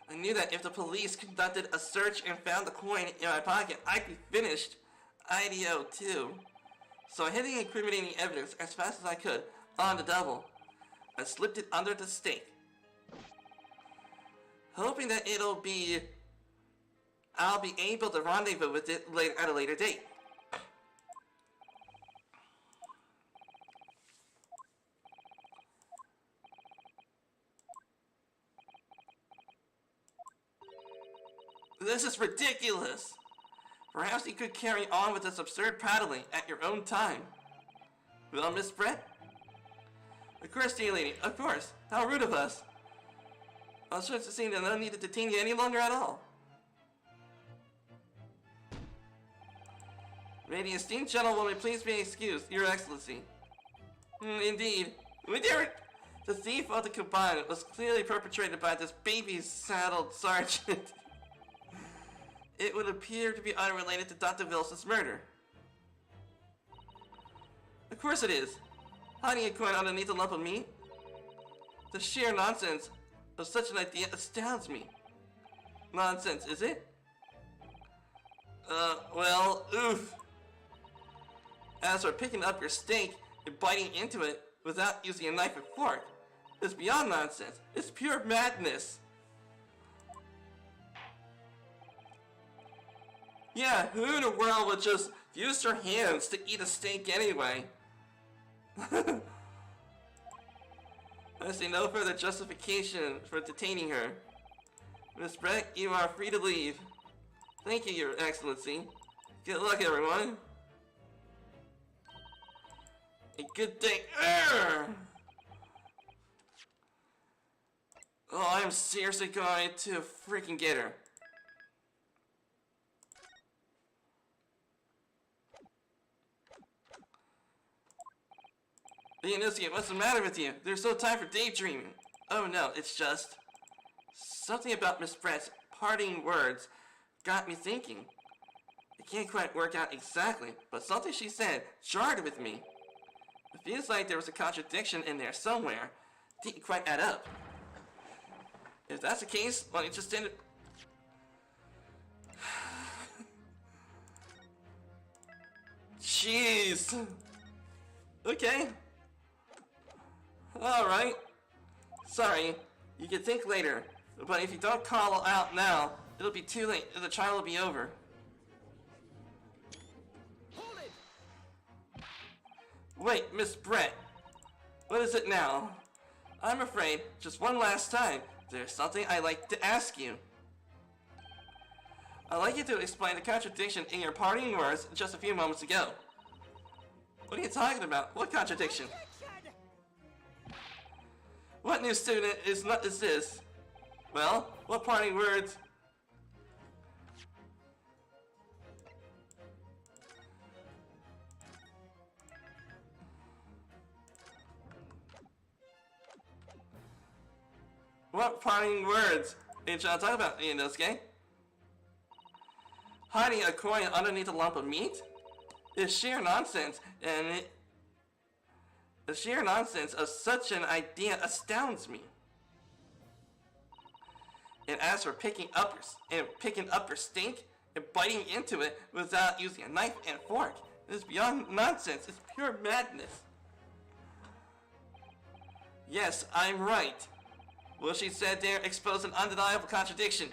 I knew that if the police conducted a search and found the coin in my pocket, I'd be finished. IDO too. So I hid the incriminating evidence as fast as I could on the double. I slipped it under the stake, hoping that I'll be able to rendezvous with it at a later date. This is ridiculous! Perhaps you could carry on with this absurd paddling at your own time. Well, Miss Brett? Of course, dear lady, of course. How rude of us. I was just saying that I don't need to detain you any longer at all. May the esteemed gentlewoman please be excused, Your Excellency. Indeed. The thief of the caban was clearly perpetrated by this baby-saddled sergeant. It would appear to be unrelated to Dr. Wilson's murder. Of course it is. Hiding a coin underneath a lump of meat? The sheer nonsense of such an idea astounds me. Nonsense, is it? Well, oof. As for picking up your steak and biting into it without using a knife and fork, it's beyond nonsense. It's pure madness. Yeah, who in the world would just use their hands to eat a steak anyway? I see no further justification for detaining her. Miss Brett, you are free to leave. Thank you, Your Excellency. Good luck, everyone. A good day. Urgh! Oh, I'm seriously going to freaking get her. Inusuke, what's the matter with you? There's no time for daydreaming. Oh no, it's just... something about Miss Brett's parting words got me thinking. I can't quite work out exactly, but something she said jarred with me. It feels like there was a contradiction in there somewhere. Didn't quite add up. If that's the case, why don't you just end it... Jeez. Okay. Alright. Sorry. You can think later. But if you don't call out now, it'll be too late. The trial will be over. Hold it! Wait, Miss Brett. What is it now? I'm afraid, just one last time, there's something I'd like to ask you. I'd like you to explain the contradiction in your parting words just a few moments ago. What are you talking about? What contradiction? What new student is this? Well, what parting words? What parting words are you trying to talk about, Inosuke? Hiding a coin underneath a lump of meat? It's sheer nonsense, and the sheer nonsense of such an idea astounds me. And as for picking up her steak and biting into it without using a knife and fork, it is beyond nonsense. It's pure madness. Yes, I'm right. What she said there exposed an undeniable contradiction.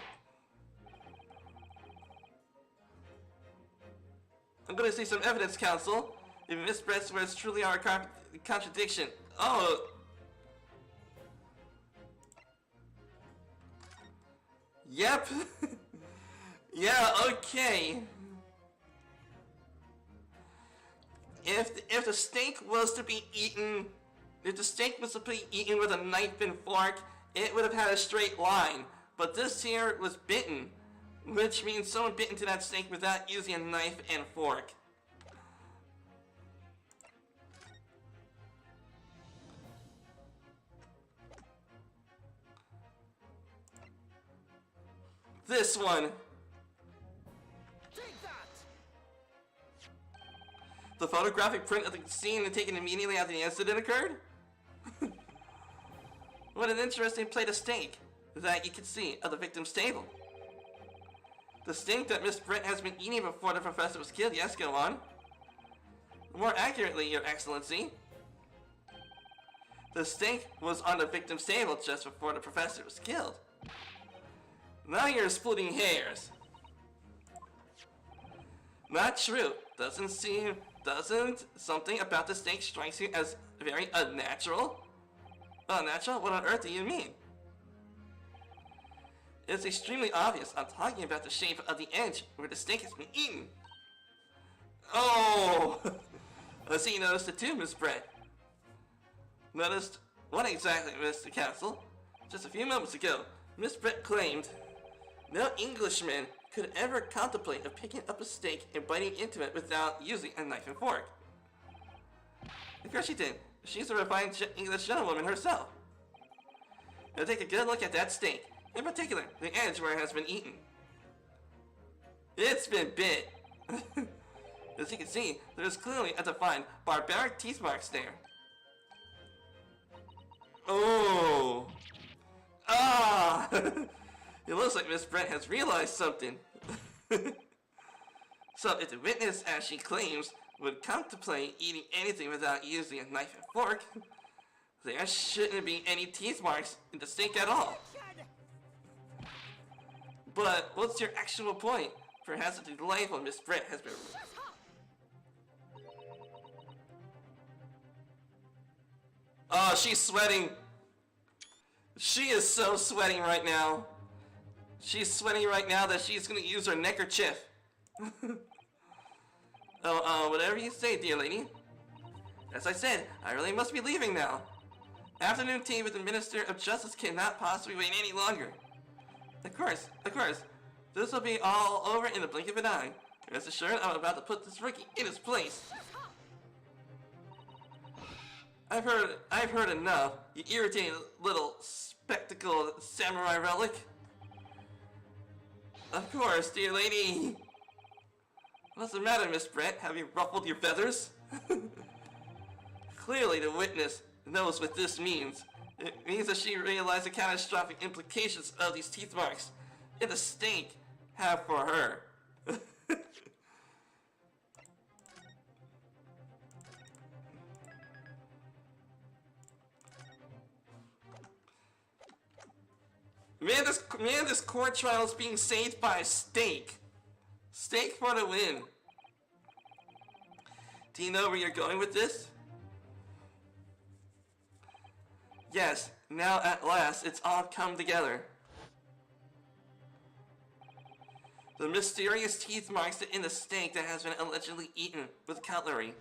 I'm gonna see some evidence, Counsel. If Miss Brett's words truly are a contradiction. Oh. Yep. Yeah, okay. If the steak was to be eaten, with a knife and fork, it would have had a straight line. But this here was bitten, which means someone bit into that steak without using a knife and fork. This one. Take that. The photographic print of the scene taken immediately after the incident occurred? What an interesting plate of steak that you can see at the victim's table. The steak that Miss Brent has been eating before the professor was killed. Yes, go on. More accurately, Your Excellency, the steak was on the victim's table just before the professor was killed. Now you're splitting hairs. Not true. Doesn't something about the steak strikes you as very unnatural? Unnatural? What on earth do you mean? It's extremely obvious. I'm talking about the shape of the edge where the steak has been eaten. Oh! I see you noticed it too, Miss Brett. Noticed what exactly, Mr. Castle? Just a few moments ago, Miss Brett claimed no Englishman could ever contemplate of picking up a steak and biting into it without using a knife and fork. Of course she did. She's a refined English gentlewoman herself. Now take a good look at that steak. In particular, the edge where it has been eaten. It's been bit. As you can see, there's clearly a defined barbaric teeth marks there. Oh! Ah! It looks like Miss Brent has realized something. So if the witness, as she claims, would contemplate eating anything without using a knife and fork, there shouldn't be any teeth marks in the steak at all. But what's your actual point? Perhaps the delightful Miss Brent has been... Oh, she's sweating. She is so sweating right now. She's sweating right now that she's gonna use her neckerchief. Whatever you say, dear lady. As I said, I really must be leaving now. Afternoon tea with the Minister of Justice cannot possibly wait any longer. Of course. This will be all over in the blink of an eye. Rest assured, I'm about to put this rookie in his place. I've heard enough, you irritating little spectacled samurai relic. Of course, dear lady. What's the matter, Miss Brent? Have you ruffled your feathers? Clearly, the witness knows what this means. It means that she realized the catastrophic implications of these teeth marks in the steak have for her. Man, this court trial is being saved by a steak. Steak for the win. Do you know where you're going with this? Yes, now at last it's all come together. The mysterious teeth marks in the steak that has been allegedly eaten with cutlery.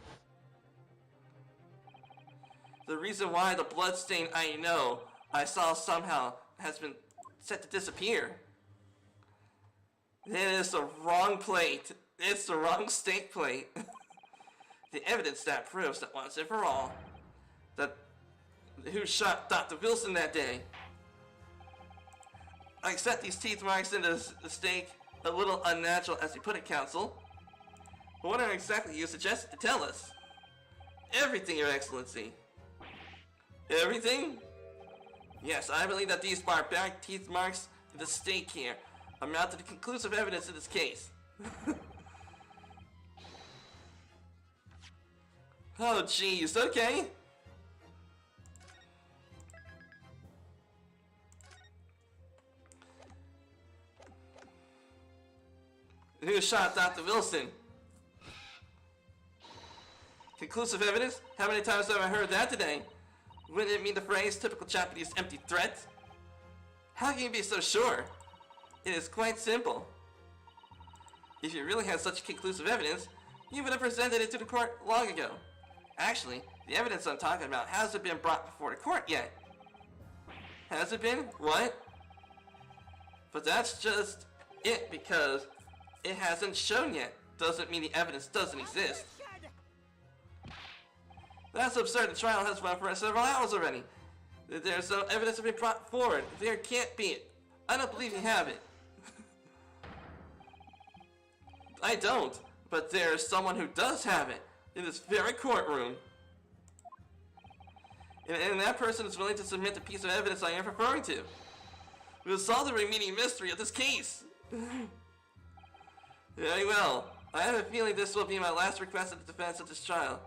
the reason why the bloodstain I saw somehow has been set to disappear. It is the wrong plate. It's the wrong steak plate. The evidence that proves that once and for all, that who shot Dr. Wilson that day. I accept these teeth marks in the steak a little unnatural, as you put it, Counsel. But what exactly you suggested to tell us? Everything, Your Excellency. Everything? Yes, I believe that these barbaric teeth marks in the steak here amount to the conclusive evidence in this case. Oh, jeez, okay. Who shot Dr. Wilson? Conclusive evidence? How many times have I heard that today? Wouldn't it mean the phrase, typical Japanese empty threat? How can you be so sure? It is quite simple. If you really had such conclusive evidence, you would have presented it to the court long ago. Actually, the evidence I'm talking about hasn't been brought before the court yet. Has it been? What? But that's just it, because it hasn't shown yet. Doesn't mean the evidence doesn't exist. That's absurd. The trial has run for several hours already. There's no evidence to be brought forward. There can't be. I don't believe you have it. I don't. But there's someone who does have it in this very courtroom. And that person is willing to submit the piece of evidence I am referring to. We'll solve the remaining mystery of this case. Very well. I have a feeling this will be my last request of the defense of this trial.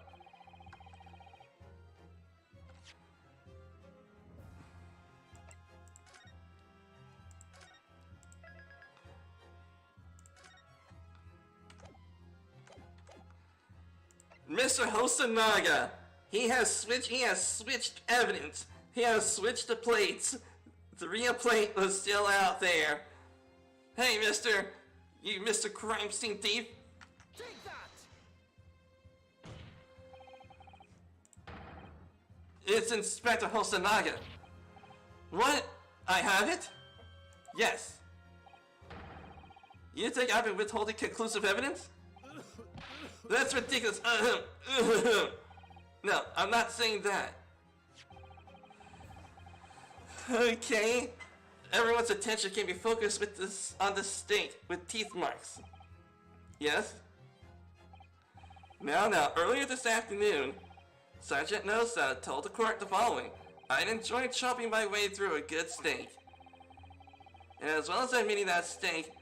Mr. Hosanaga, he has switched evidence. He has switched the plates. The real plate was still out there. Hey, you Mr. Crime Scene Thief. Take that! It's Inspector Hosanaga. What? I have it? Yes. You think I've been withholding conclusive evidence? That's ridiculous. No, I'm not saying that. Okay. Everyone's attention can be focused on the steak with teeth marks. Yes? Now, earlier this afternoon, Sergeant Nosa told the court the following. I'd enjoy chopping my way through a good steak. And as well as admitting that steak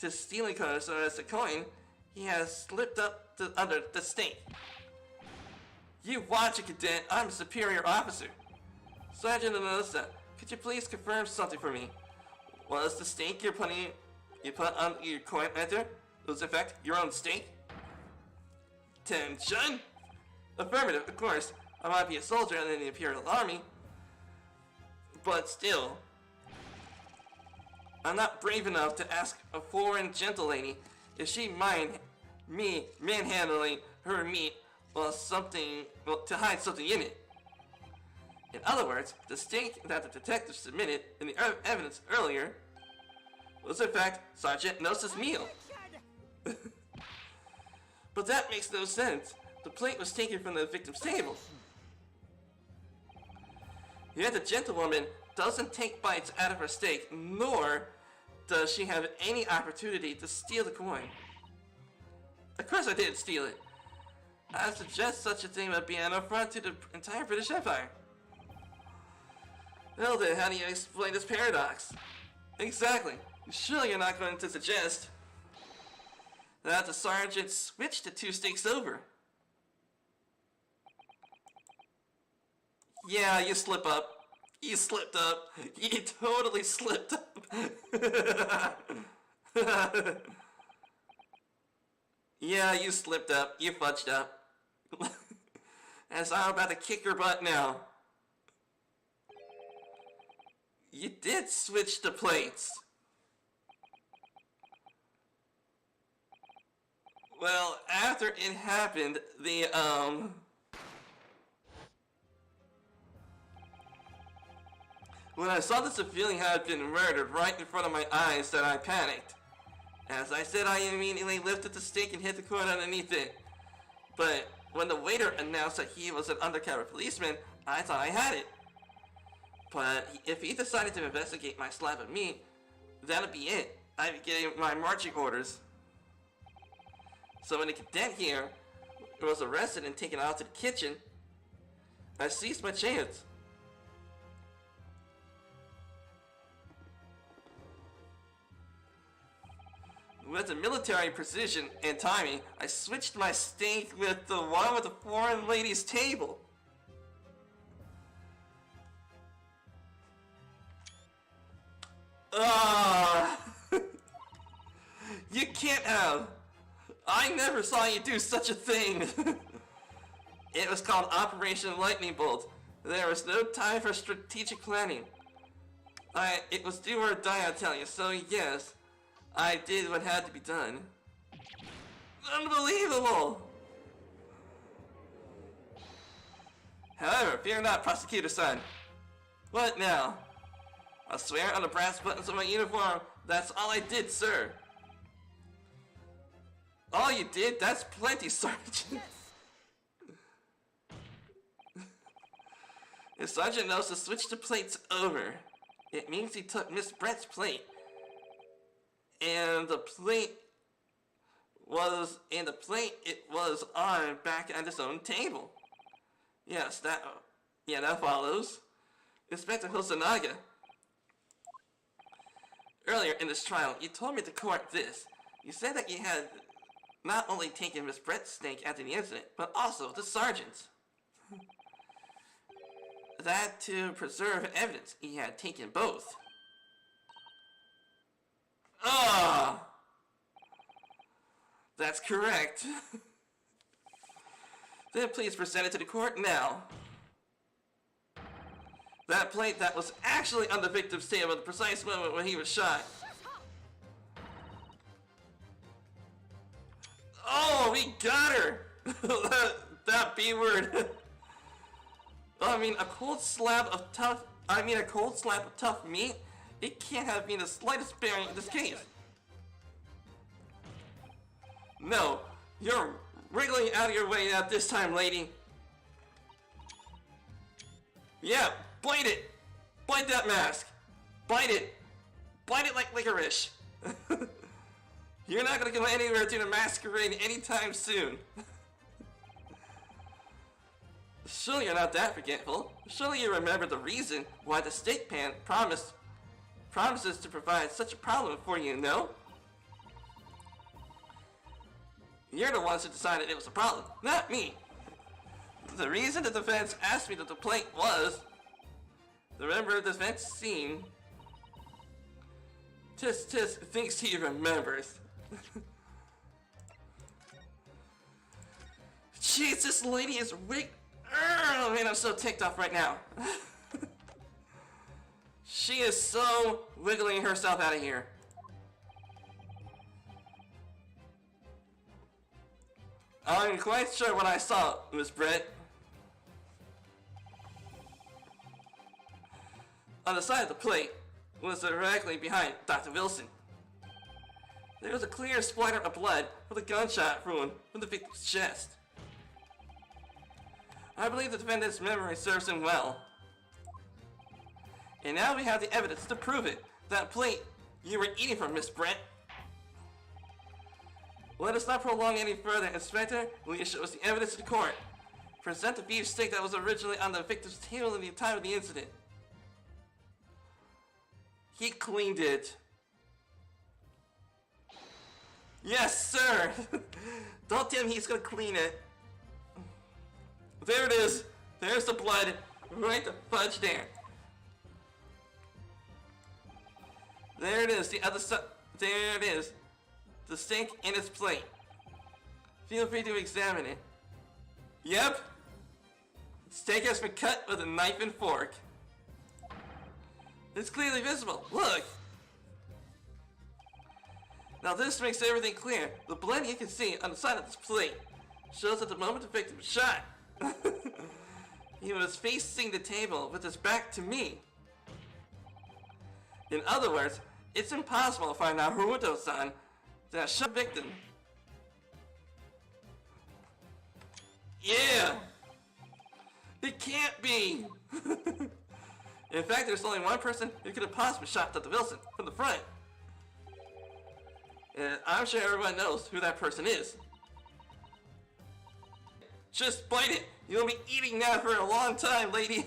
to stealing so as a coin, he has slipped up under the steak. You watch it, cadet. I'm a superior officer. Sergeant Nosa, could you please confirm something for me? Was the steak you put on your coin enter, was in fact your own steak? Attention! Affirmative, of course. I might be a soldier in the Imperial Army, but still, I'm not brave enough to ask a foreign gentle lady if she mind me manhandling her meat to hide something in it. In other words, the steak that the detective submitted in the evidence earlier was in fact Sergeant Nosa's meal. But that makes no sense. The plate was taken from the victim's table. Yet the gentlewoman doesn't take bites out of her steak, nor does she have any opportunity to steal the coin. Of course I didn't steal it. I suggest such a thing would be an affront to the entire British Empire. Well then, how do you explain this paradox? Exactly. Surely you're not going to suggest that the sergeant switched the two steaks over. Yeah, you slip up. You slipped up. You totally slipped up. Yeah, you slipped up. You fudged up. As I'm about to kick your butt now. You did switch the plates. Well, after it happened, When I saw the civilian had been murdered right in front of my eyes, then I panicked. As I said, I immediately lifted the stake and hit the cord underneath it. But when the waiter announced that he was an undercover policeman, I thought I had it. But if he decided to investigate my slab of meat, that'd be it. I'd be getting my marching orders. So when the cadet here was arrested and taken out to the kitchen, I seized my chance. With the military precision and timing, I switched my steak with the one with the foreign lady's table. You can't have. I never saw you do such a thing. It was called Operation Lightning Bolt. There was no time for strategic planning. It was do or die, I tell you, so yes, I did what had to be done. Unbelievable! However, fear not, prosecutor-son. What now? I swear on the brass buttons of my uniform, that's all I did, sir. All you did? That's plenty, Sergeant. If Sergeant knows to switch the plates over, it means he took Miss Brett's plate. And the plate it was on back at his own table. Yes, that follows. Inspector Hosanaga. Earlier in this trial, you told me to court this. You said that you had not only taken Miss Brett's steak after the incident, but also the sergeant's. That to preserve evidence, he had taken both. That's correct. Then please present it to the court now. That plate that was actually on the victim's table at the precise moment when he was shot. Oh, we got her! that B word. I mean, a cold slab of tough meat, it can't have been the slightest bearing in this case. No, you're wriggling out of your way at this time, lady. Yeah, bite it! Bite that mask! Bite it! Bite it like licorice! You're not gonna go anywhere to the masquerade anytime soon. Surely you're not that forgetful. Surely you remember the reason why the steak pan promises to provide such a problem for you, no? You're the ones who decided it was a problem, not me. The reason the defense asked me that the plate was... Remember the defense scene? Tisk thinks he remembers. Jeez, this lady is weak. Oh man, I'm so ticked off right now. She is so wiggling herself out of here. I'm quite sure what I saw, Miss Brett. On the side of the plate was directly behind Dr. Wilson. There was a clear splatter of blood with a gunshot wound from the victim's chest. I believe the defendant's memory serves him well. And now we have the evidence to prove it. That plate you were eating from, Miss Brett. Let us not prolong any further, Inspector. Will you show us the evidence to the court? Present the beef steak that was originally on the victim's table at the time of the incident. He cleaned it. Yes, sir! Don't tell him he's gonna clean it. There it is. There's the blood. Right the fudge there. There it is. The other side. There it is. The steak in its plate. Feel free to examine it. Yep. Steak has been cut with a knife and fork. It's clearly visible. Look. Now this makes everything clear. The blood you can see on the side of this plate shows that the moment the victim was shot, he was facing the table with his back to me. In other words, it's impossible to find Naruto-san that shot victim. Yeah! It can't be! In fact, there's only one person who could have possibly shot Dr. Wilson from the front. And I'm sure everyone knows who that person is. Just bite it! You'll be eating that for a long time, lady!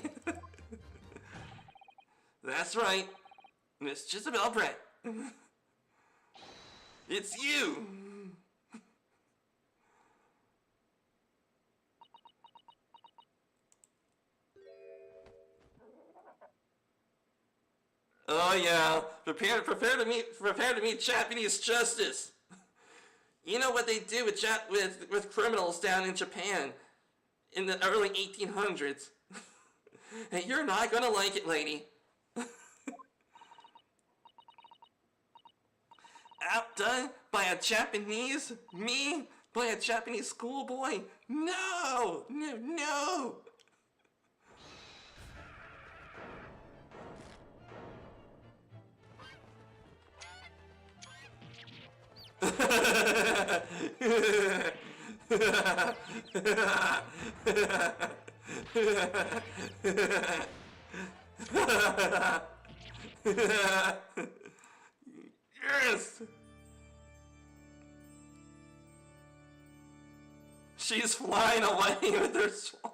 That's right. Miss Jezebel Brett. It's you! Oh yeah, prepare to meet Japanese justice. You know what they do with criminals down in Japan in the early 1800s. And you're not gonna like it, lady. Outdone by a Japanese? Me? By a Japanese schoolboy? No! No, no! Yes! She's flying away with her swan.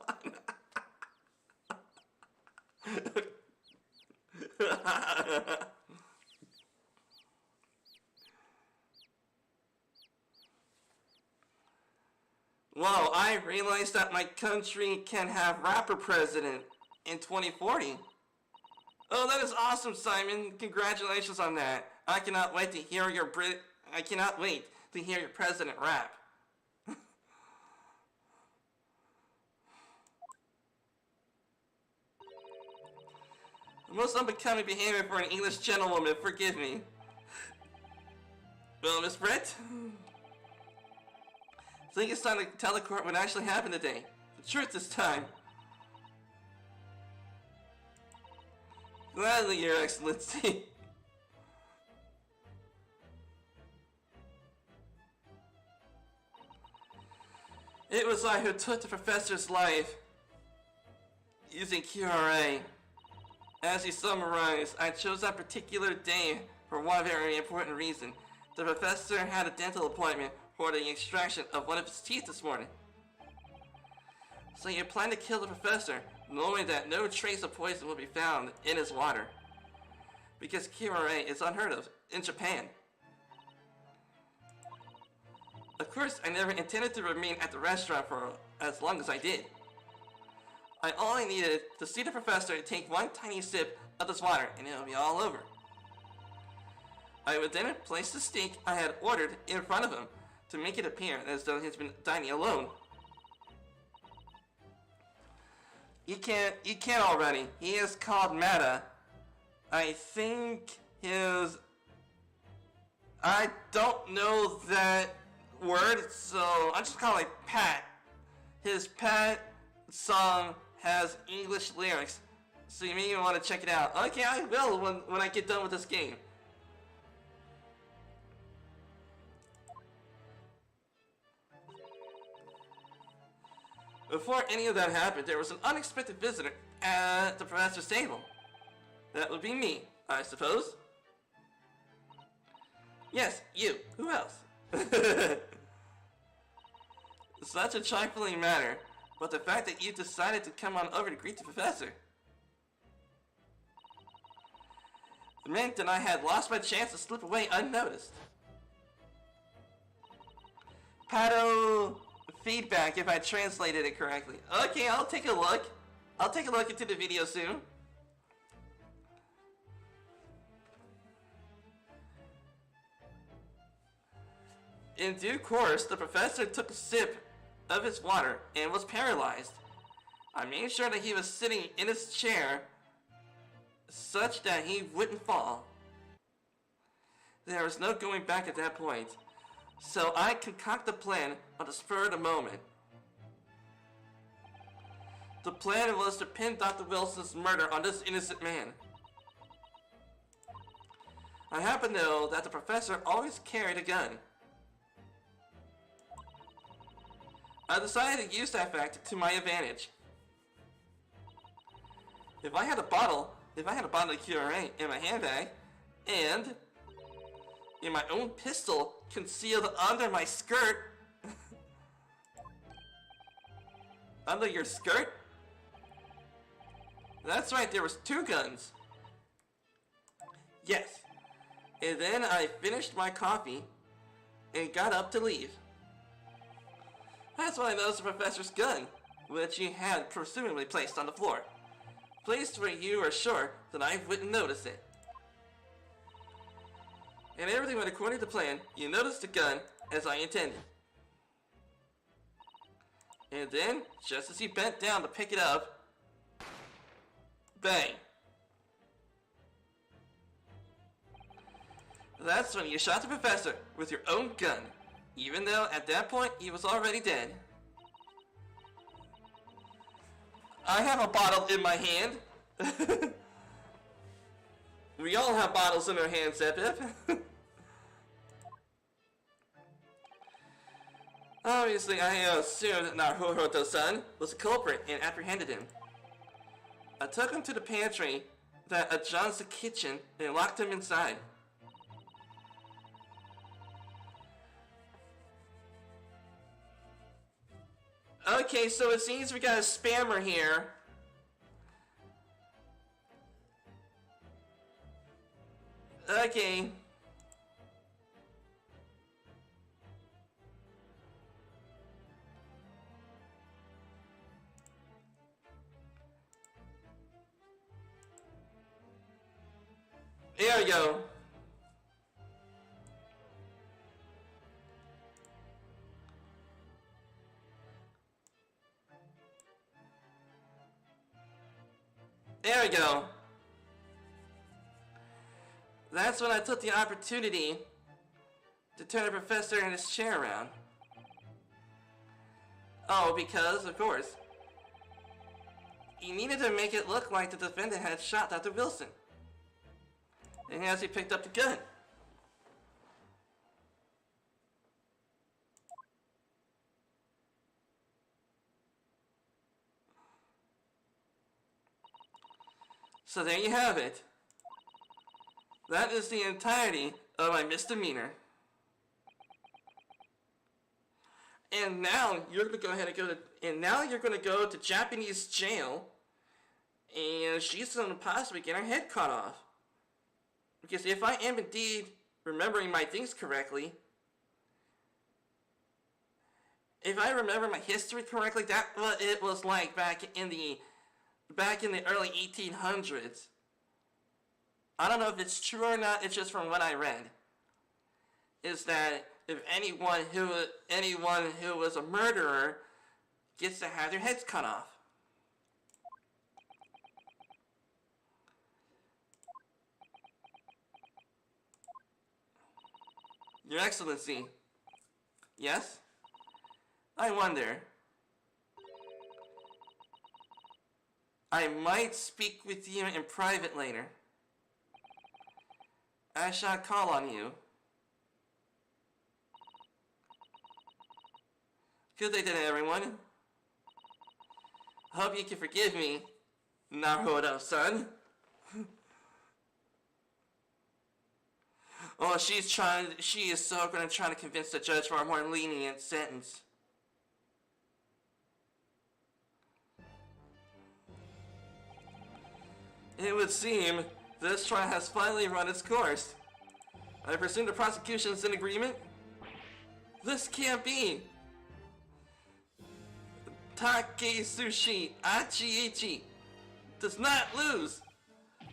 Whoa, I realized that my country can have rapper president in 2040. Oh, that is awesome, Simon. Congratulations on that. I cannot wait to hear your president rap. Most unbecoming behavior for an English gentlewoman, forgive me. Well, Miss Brett, I think it's time to tell the court what actually happened today. The truth this time. Gladly, Your Excellency. It was I who took the professor's life using QRA. As he summarized, I chose that particular day for one very important reason. The professor had a dental appointment for the extraction of one of his teeth this morning. So he planned to kill the professor, knowing that no trace of poison would be found in his water. Because QRA is unheard of in Japan. Of course, I never intended to remain at the restaurant for as long as I did. I only needed to see the professor take one tiny sip of this water and it would be all over. I would then place the steak I had ordered in front of him to make it appear as though he's been dining alone. You can't already. He is called Mata. I think I don't know that word, so I'm just calling it Pat. His Pat song has English lyrics, so you may even want to check it out. Okay, I will when I get done with this game. Before any of that happened, there was an unexpected visitor at the professor's table. That would be me, I suppose. Yes, you. Who else? Such a trifling matter, but the fact that you decided to come on over to greet the professor meant that I had lost my chance to slip away unnoticed. Pato feedback if I translated it correctly. Okay, I'll take a look. I'll take a look into the video soon. In due course, the professor took a sip of his water and was paralyzed. I made sure that he was sitting in his chair such that he wouldn't fall. There was no going back at that point, so I concocted a plan on the spur of the moment. The plan was to pin Dr. Wilson's murder on this innocent man. I happen to know that the professor always carried a gun. I decided to use that fact to my advantage. If I had a bottle of QRA in my handbag, and in my own pistol concealed under my skirt, under your skirt? That's right, there was 2 guns. Yes. And then I finished my coffee and got up to leave. That's when I noticed the professor's gun, which he had presumably placed on the floor. Placed where you are sure that I wouldn't notice it. And everything went according to plan. You noticed the gun as I intended. And then, just as he bent down to pick it up, bang. That's when you shot the professor with your own gun, even though at that point he was already dead. I have a bottle in my hand. We all have bottles in our hands, Epip. Obviously, I assumed Naruto-san was the culprit and apprehended him. I took him to the pantry that adjoins the kitchen and locked him inside. Okay, so it seems we got a spammer here. Okay. There we go. There we go. That's when I took the opportunity to turn the professor in his chair around. Oh, because, of course, he needed to make it look like the defendant had shot Dr. Wilson. And as he picked up the gun. So there you have it. That is the entirety of my misdemeanor. And now you're gonna go ahead and you're gonna go to Japanese jail, and she's gonna possibly get her head cut off. Because if I am indeed remembering my things correctly, if I remember my history correctly, that's what it was like back in the early 1800s. I don't know if it's true or not, it's just from what I read. Is that if anyone who was a murderer gets to have their heads cut off. Your Excellency. Yes? I wonder. I might speak with you in private later. I shall call on you. Good day to everyone. Hope you can forgive me, Naruto-san. Oh, she is so gonna try to convince the judge for a more lenient sentence. It would seem this trial has finally run its course. I presume the prosecution is in agreement? This can't be! Takesushi Achiichi does not lose!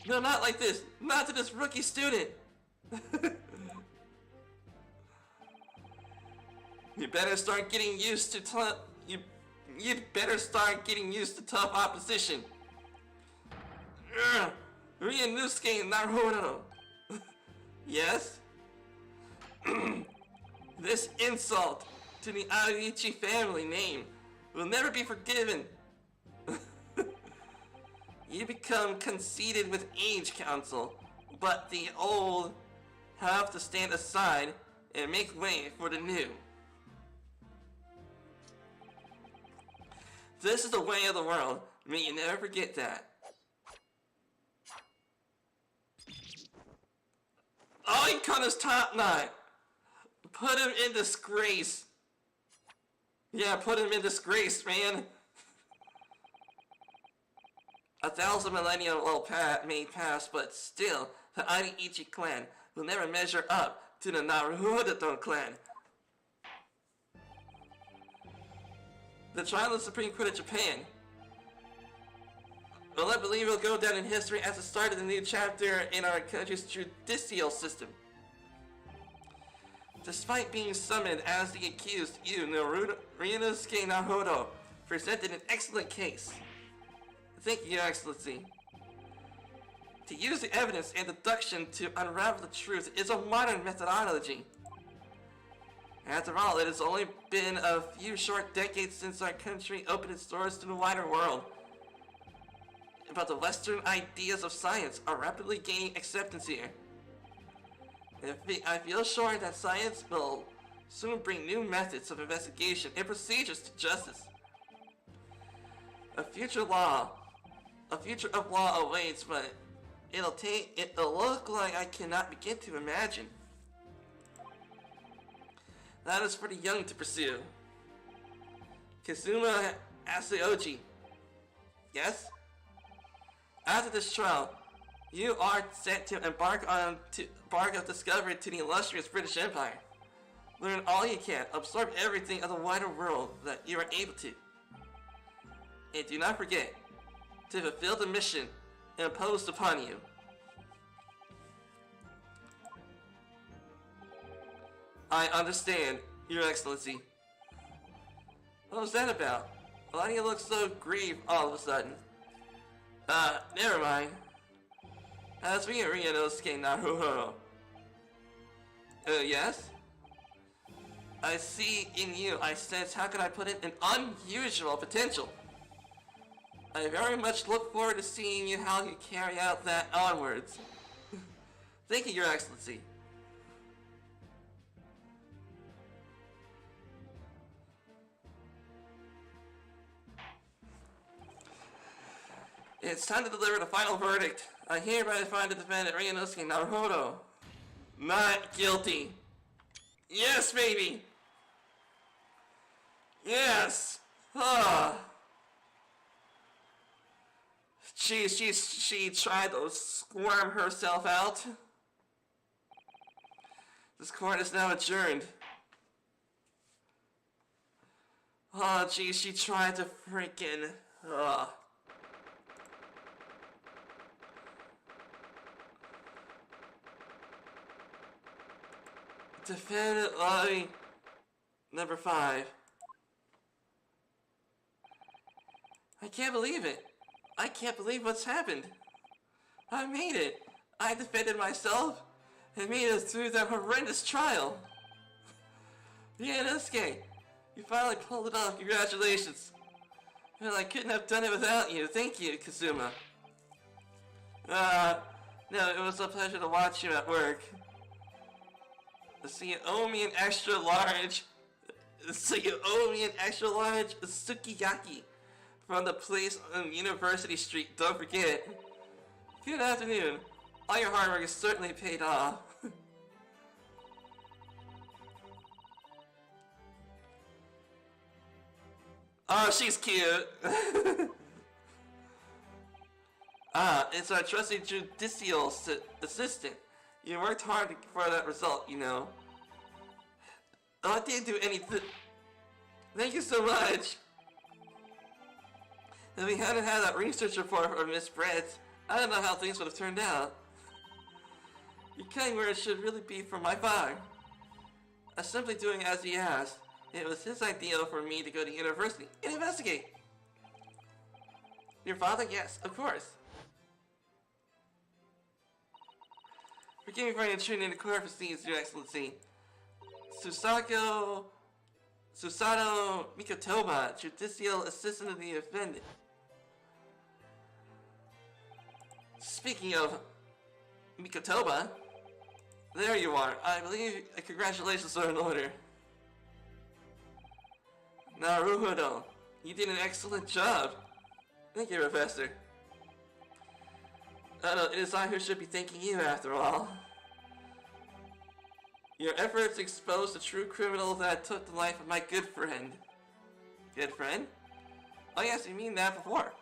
No, not like this! Not to this rookie student! You better start getting used to tough opposition. Ryunosuke Naruto. Yes? This insult to the Aichi family name will never be forgiven. You become conceited with age, counsel, but the old have to stand aside and make way for the new. This is the way of the world. May you never forget that. Oh, he cut his top knot. Put him in disgrace. Yeah, put him in disgrace, man. 1,000 millennia may pass, but still, the Aichi clan will never measure up to the Naruhodo clan. The trial of the Supreme Court of Japan. Well, I believe it'll go down in history as the start of the new chapter in our country's judicial system. Despite being summoned as the accused, you, Ryunosuke Naruhodo, presented an excellent case. Thank you, Your Excellency. To use the evidence and deduction to unravel the truth is a modern methodology. After all, it has only been a few short decades since our country opened its doors to the wider world. But the Western ideas of science are rapidly gaining acceptance here. I feel sure that science will soon bring new methods of investigation and procedures to justice. A future of law awaits, but it'll look like I cannot begin to imagine. That is for the young to pursue. Kazuma Asaoji. Yes? After this trial, you are set to embark on discovery to the illustrious British Empire. Learn all you can, absorb everything of the wider world that you are able to. And do not forget to fulfill the mission imposed upon you. I understand, Your Excellency. What was that about? Why do you look so grieved all of a sudden? Never mind. As we Ryunosuke Naruhodo. Yes? I see in you, I sense, how can I put it, an unusual potential. I very much look forward to seeing you how you carry out that onwards. Thank you, Your Excellency. It's time to deliver the final verdict. I hereby find the defendant Ryunosuke Naruhodo not guilty. Yes, baby! Yes! Ah. She tried to squirm herself out. This court is now adjourned. Oh, geez, she tried to freaking... Defendant lobby number 5. I can't believe it. I can't believe what's happened. I made it. I defended myself and made it through that horrendous trial. Ryunosuke, you finally pulled it off. Congratulations. Well, I couldn't have done it without you. Thank you, Kazuma. No, it was a pleasure to watch you at work. So you owe me an extra large. So you owe me an extra large sukiyaki from the place on University Street. Don't forget. Good afternoon. All your hard work is certainly paid off. Oh, she's cute. It's our trusty judicial assistant. You worked hard for that result, you know. Oh, I didn't do anything. Thank you so much. If we hadn't had that research report from Miss Brett, I don't know how things would have turned out. Your kind words should really be from my father. I was simply doing as he asked. It was his idea for me to go to university and investigate. Your father? Yes, of course. Forgive me for intruding into court proceedings, Your Excellency. Susato Mikotoba, Judicial Assistant of the Defendant. Speaking of Mikotoba, There you are. I believe congratulations are in order. Naruhodo, you did an excellent job. Thank you, Professor. No, it is I who should be thanking you after all. Your efforts exposed the true criminal that took the life of my good friend. Good friend? Oh yes, you mean that before.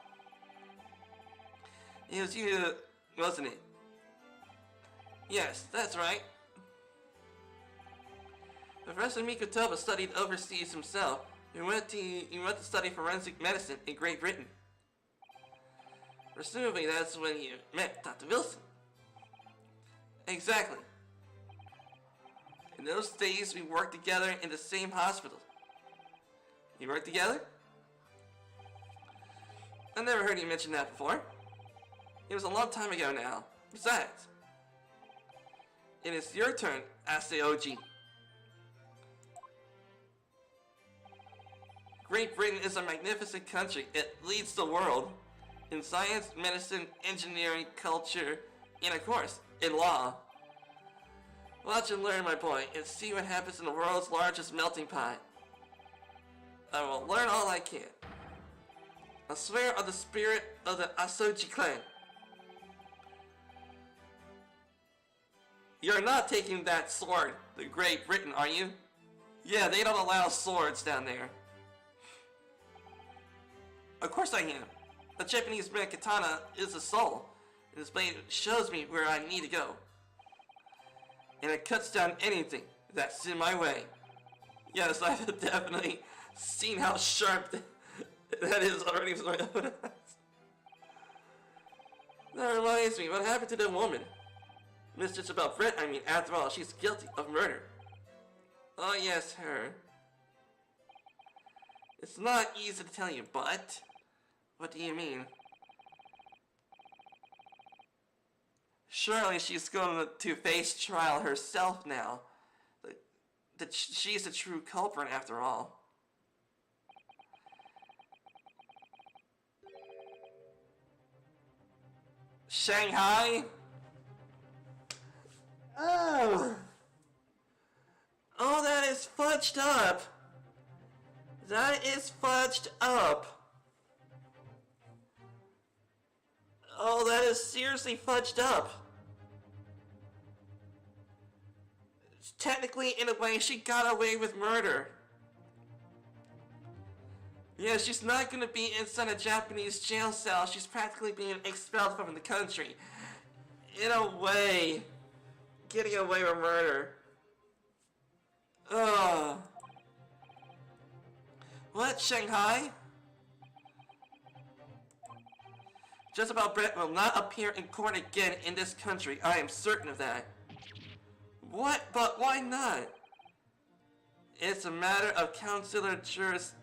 It was you, wasn't it? Yes, that's right. Professor Mikotoba studied overseas himself. He went to study forensic medicine in Great Britain. Presumably that's when you met Dr. Wilson. Exactly. In those days we worked together in the same hospital. You worked together? I never heard you mention that before. It was a long time ago now. Besides, it is your turn, asked the OG. Great Britain is a magnificent country. It leads the world in science, medicine, engineering, culture, and of course, in law. Watch and learn, my boy, and see what happens in the world's largest melting pot. I will learn all I can. I swear on the spirit of the Asoji clan. You're not taking that sword to Great Britain, are you? Yeah, they don't allow swords down there. Of course I am. The Japanese made katana is a soul. This blade shows me where I need to go. And it cuts down anything that's in my way. Yes, I've definitely seen how sharp that is already with my own eyes. That reminds me, what happened to the woman? Mistress about Brett, I mean, after all, she's guilty of murder. Oh yes, her. It's not easy to tell you, but... What do you mean? Surely she's going to face trial herself now. She's the true culprit after all. Shanghai? Oh! Oh, that is fudged up! That is fudged up! Oh, that is seriously fudged up. Technically, in a way, she got away with murder. Yeah, she's not gonna be inside a Japanese jail cell. She's practically being expelled from the country. In a way, getting away with murder. Ugh. What, Shanghai? Just about Brett will not appear in court again in this country. I am certain of that. What? But why not? It's a matter of consular jurisdiction.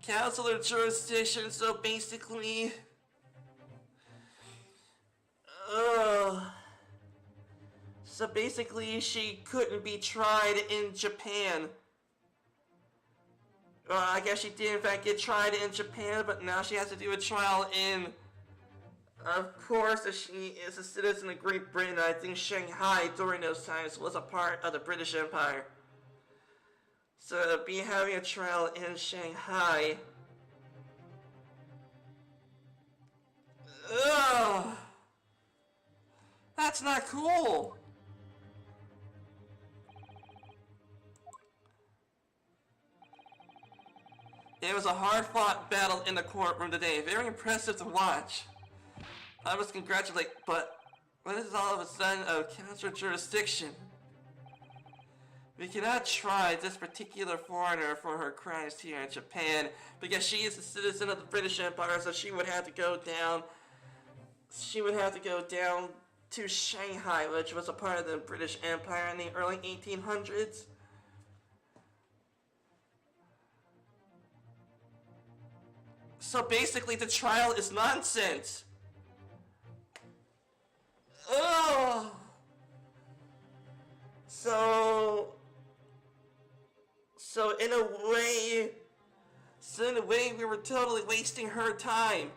Consular jurisdiction, so basically... So basically, she couldn't be tried in Japan. I guess she did in fact get tried in Japan, but now she has to do a trial in... Of course, if she is a citizen of Great Britain, I think Shanghai during those times was a part of the British Empire. So to be having a trial in Shanghai... Ugh! That's not cool! It was a hard-fought battle in the courtroom today. Very impressive to watch. I must congratulate, but what is all of a sudden a consular jurisdiction? We cannot try this particular foreigner for her crimes here in Japan because she is a citizen of the British Empire, so she would have to go down. She would have to go down to Shanghai, which was a part of the British Empire in the early 1800s. So basically, the trial is nonsense. Oh. So So in a way, we were totally wasting her time.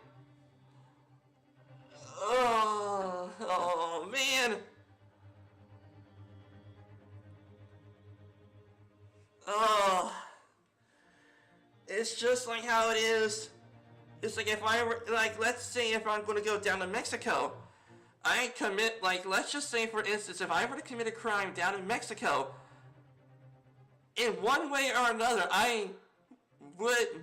Oh man. Oh, it's just like how it is. It's like if I were, like, let's say if I'm going to go down to Mexico, I commit, like, let's just say for instance, if I were to commit a crime down in Mexico, in one way or another, I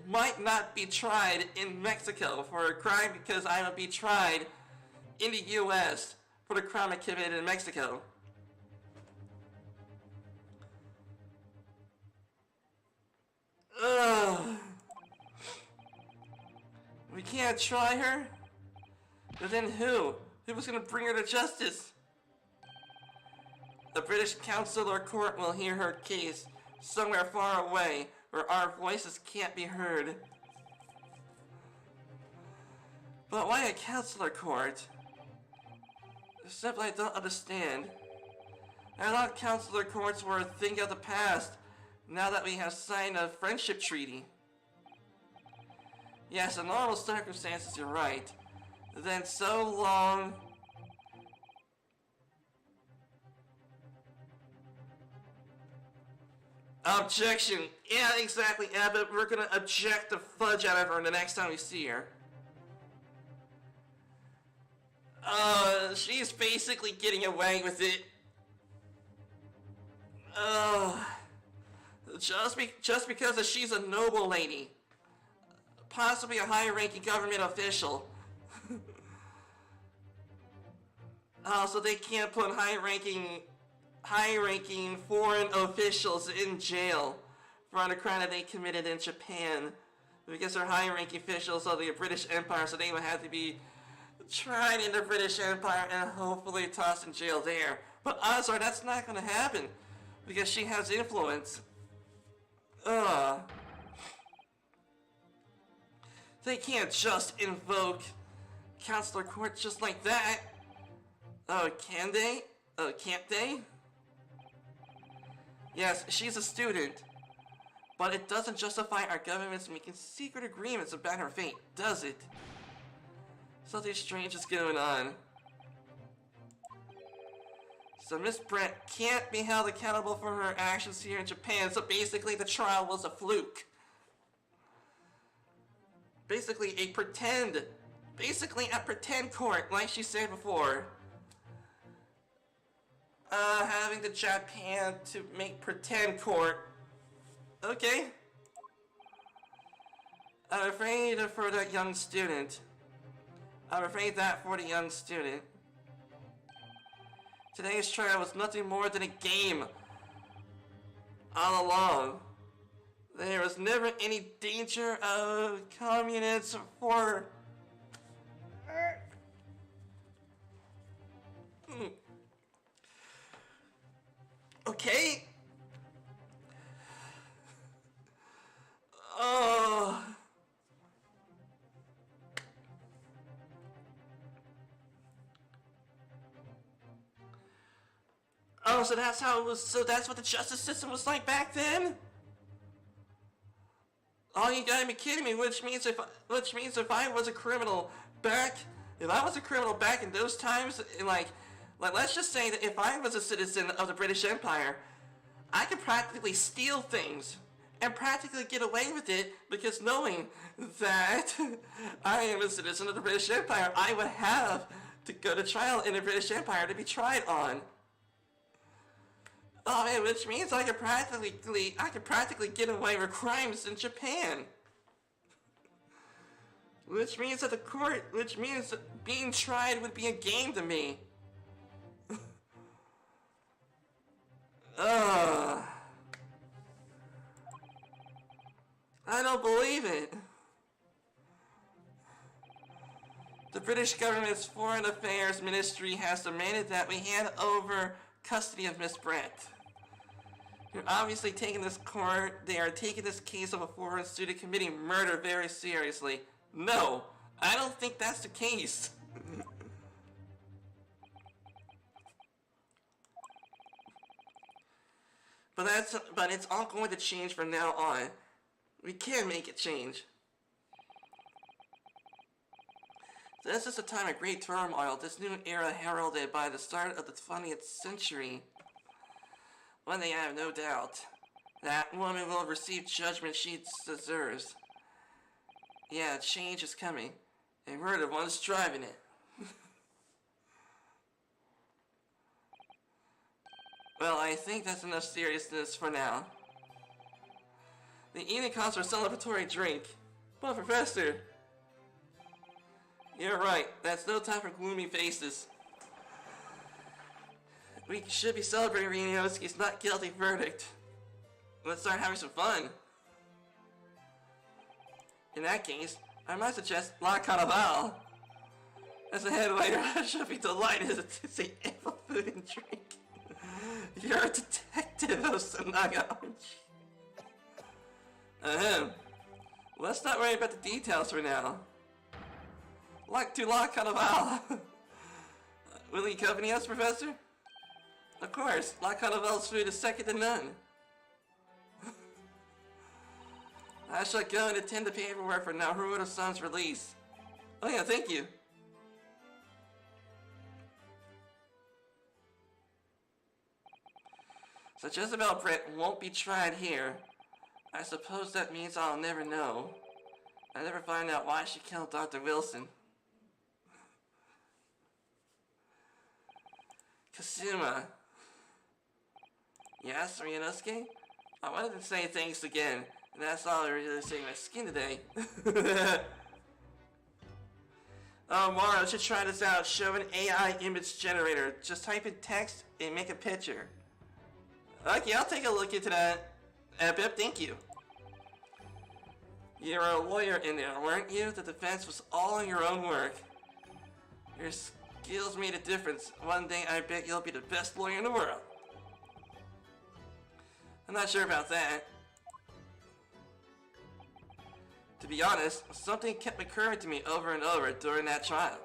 might not be tried in Mexico for a crime because I would be tried in the U.S. for the crime I committed in Mexico. Ugh. We can't try her? But then who? Who was gonna bring her to justice? The British Council or court will hear her case somewhere far away where our voices can't be heard. But why a council or court? Simply I don't understand. I thought council or courts were a thing of the past, now that we have signed a friendship treaty. Yes, in normal circumstances, you're right. Then so long... Objection! Yeah, exactly, Abbott. We're gonna object the fudge out of her the next time we see her. She's basically getting away with it. Just because she's a noble lady. Possibly a high-ranking government official. So they can't put high-ranking foreign officials in jail for a crime that they committed in Japan. Because they're high-ranking officials of the British Empire, so they would have to be tried in the British Empire and hopefully tossed in jail there. But odds are that's not going to happen because she has influence. They can't just invoke Counselor Court just like that. Oh, can they? Oh, can't they? Yes, she's a student. But it doesn't justify our government's making secret agreements about her fate, does it? Something strange is going on. So Miss Brent can't be held accountable for her actions here in Japan, so basically the trial was a fluke. Basically a pretend court, like she said before. Having the Japan to make pretend court. Okay. I'm afraid for that young student. Today's trial was nothing more than a game. All along. There was never any danger of communists for... Okay. Oh. Oh, so that's how it was. So that's what the justice system was like back then? Oh, you gotta be kidding me! Which means if I was a criminal back in those times, like let's just say that if I was a citizen of the British Empire, I could practically steal things and practically get away with it because knowing that I am a citizen of the British Empire, I would have to go to trial in the British Empire to be tried on. Oh man, which means I could practically get away with crimes in Japan. Which means being tried would be a game to me. I don't believe it. The British government's Foreign Affairs Ministry has demanded that we hand over custody of Miss Brent. They are taking this case of a foreign student committing murder very seriously. No, I don't think that's the case. But it's all going to change from now on. We can make it change. This is a time of great turmoil, this new era heralded by the start of the 20th century. One thing I have no doubt, that woman will receive judgment she deserves. Yeah, change is coming, and we're the ones driving it. Well, I think that's enough seriousness for now. The evening calls for a celebratory drink. But Professor, you're right, that's no time for gloomy faces. We should be celebrating Ryunosuke's not guilty verdict. Let's start having some fun. In that case, I might suggest La Carnaval. As a head waiter, I should be delighted to see ample food and drink. You're a detective, Osanaga, aren't you? Ahem. Let's not worry about the details for now. Like to La Carnaval. Will you accompany us, Professor? Of course, La Carnaval's food is second to none. I shall go and attend the paperwork for Naruto-san's release. Oh yeah, thank you. So Jezebel Britt won't be tried here. I suppose that means I'll never know. I'll never find out why she killed Dr. Wilson. Kasuma. Yes, Ryunosuke? I wanted to say thanks again, and that's all I really saved my skin today. Oh, Mara should try this out. Show an AI image generator. Just type in text and make a picture. Okay, I'll take a look into that. Bip, thank you. You're a lawyer in there, weren't you? The defense was all your own work. Your skills made a difference. One day I bet you'll be the best lawyer in the world. I'm not sure about that. To be honest, something kept occurring to me over and over during that trial.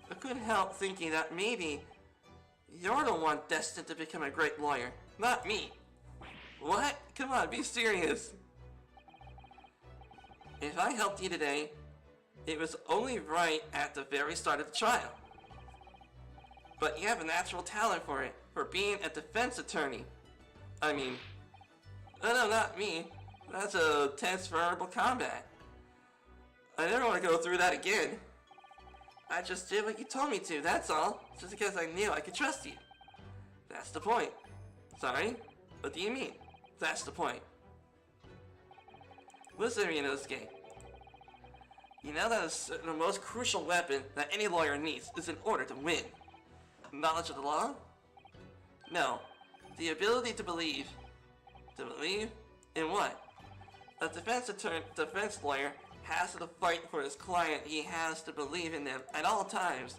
I couldn't help thinking that maybe you're the one destined to become a great lawyer, not me. What? Come on, be serious. If I helped you today, it was only right at the very start of the trial. But you have a natural talent for it, for being a defense attorney. I mean, no, not me. That's a tense, vulnerable combat. I never want to go through that again. I just did what you told me to, that's all. Just because I knew I could trust you. That's the point. Sorry? What do you mean? That's the point. Listen, Ryunosuke. You know that the most crucial weapon that any lawyer needs is in order to win. Knowledge of the law? No. The ability to believe. To believe? In what? A defense lawyer has to fight for his client. He has to believe in them at all times.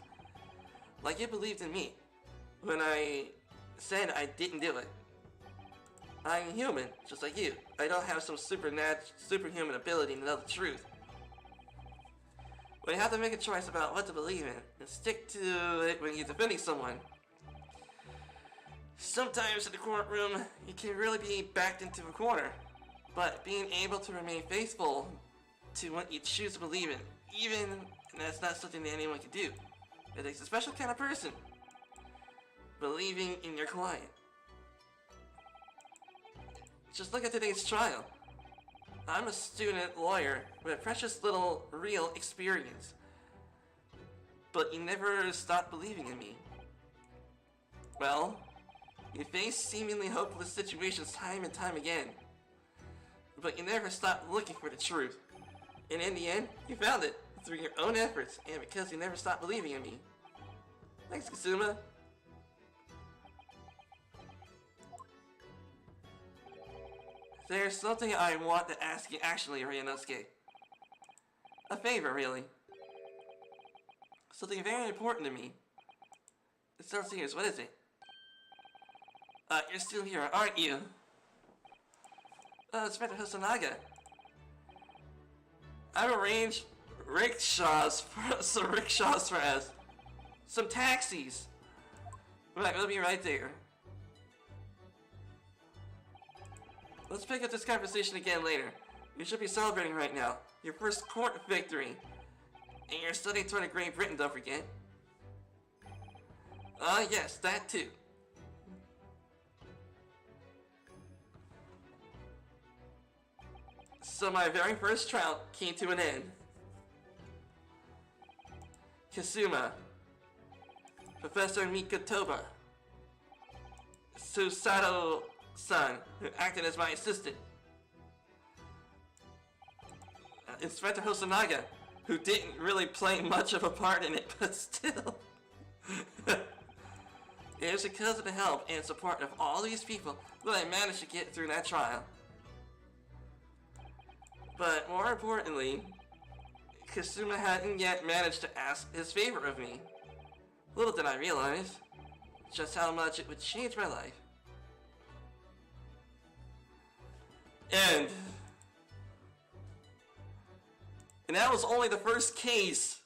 Like you believed in me when I said I didn't do it. I'm human, just like you. I don't have some superhuman ability to know the truth. But you have to make a choice about what to believe in and stick to it when you're defending someone. Sometimes in the courtroom, you can really be backed into a corner. But being able to remain faithful to what you choose to believe in, even that's not something that anyone can do. It takes a special kind of person. Believing in your client. Just look at today's trial. I'm a student lawyer with precious little real experience. But you never stopped believing in me. Well, you face seemingly hopeless situations time and time again. But you never stopped looking for the truth. And in the end, you found it through your own efforts and because you never stopped believing in me. Thanks, Kasuma. There's something I want to ask you actually, Ryunosuke. A favor, really. Something very important to me. It sounds serious, what is it? You're still here, aren't you? Inspector Hosonaga. I've arranged some rickshaws for us. Some taxis. Right, we'll be right there. let's pick up this conversation again later. You should be celebrating right now. Your first court victory. And you're studying toward Great Britain, don't forget. Yes, that too. So my very first trial came to an end. Kasuma, Professor Mikotoba, Susato-san, who acted as my assistant, Inspector Hosonaga, who didn't really play much of a part in it, but still. It was because of the help and support of all these people that I managed to get through that trial. But more importantly, Kasuma hadn't yet managed to ask his favor of me. Little did I realize just how much it would change my life. And that was only the first case.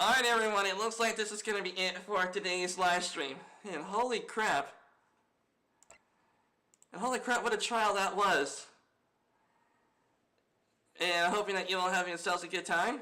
Alright everyone, it looks like this is going to be it for today's live stream. And holy crap. And holy crap, what a trial that was. And I'm hoping that you all have yourselves a good time.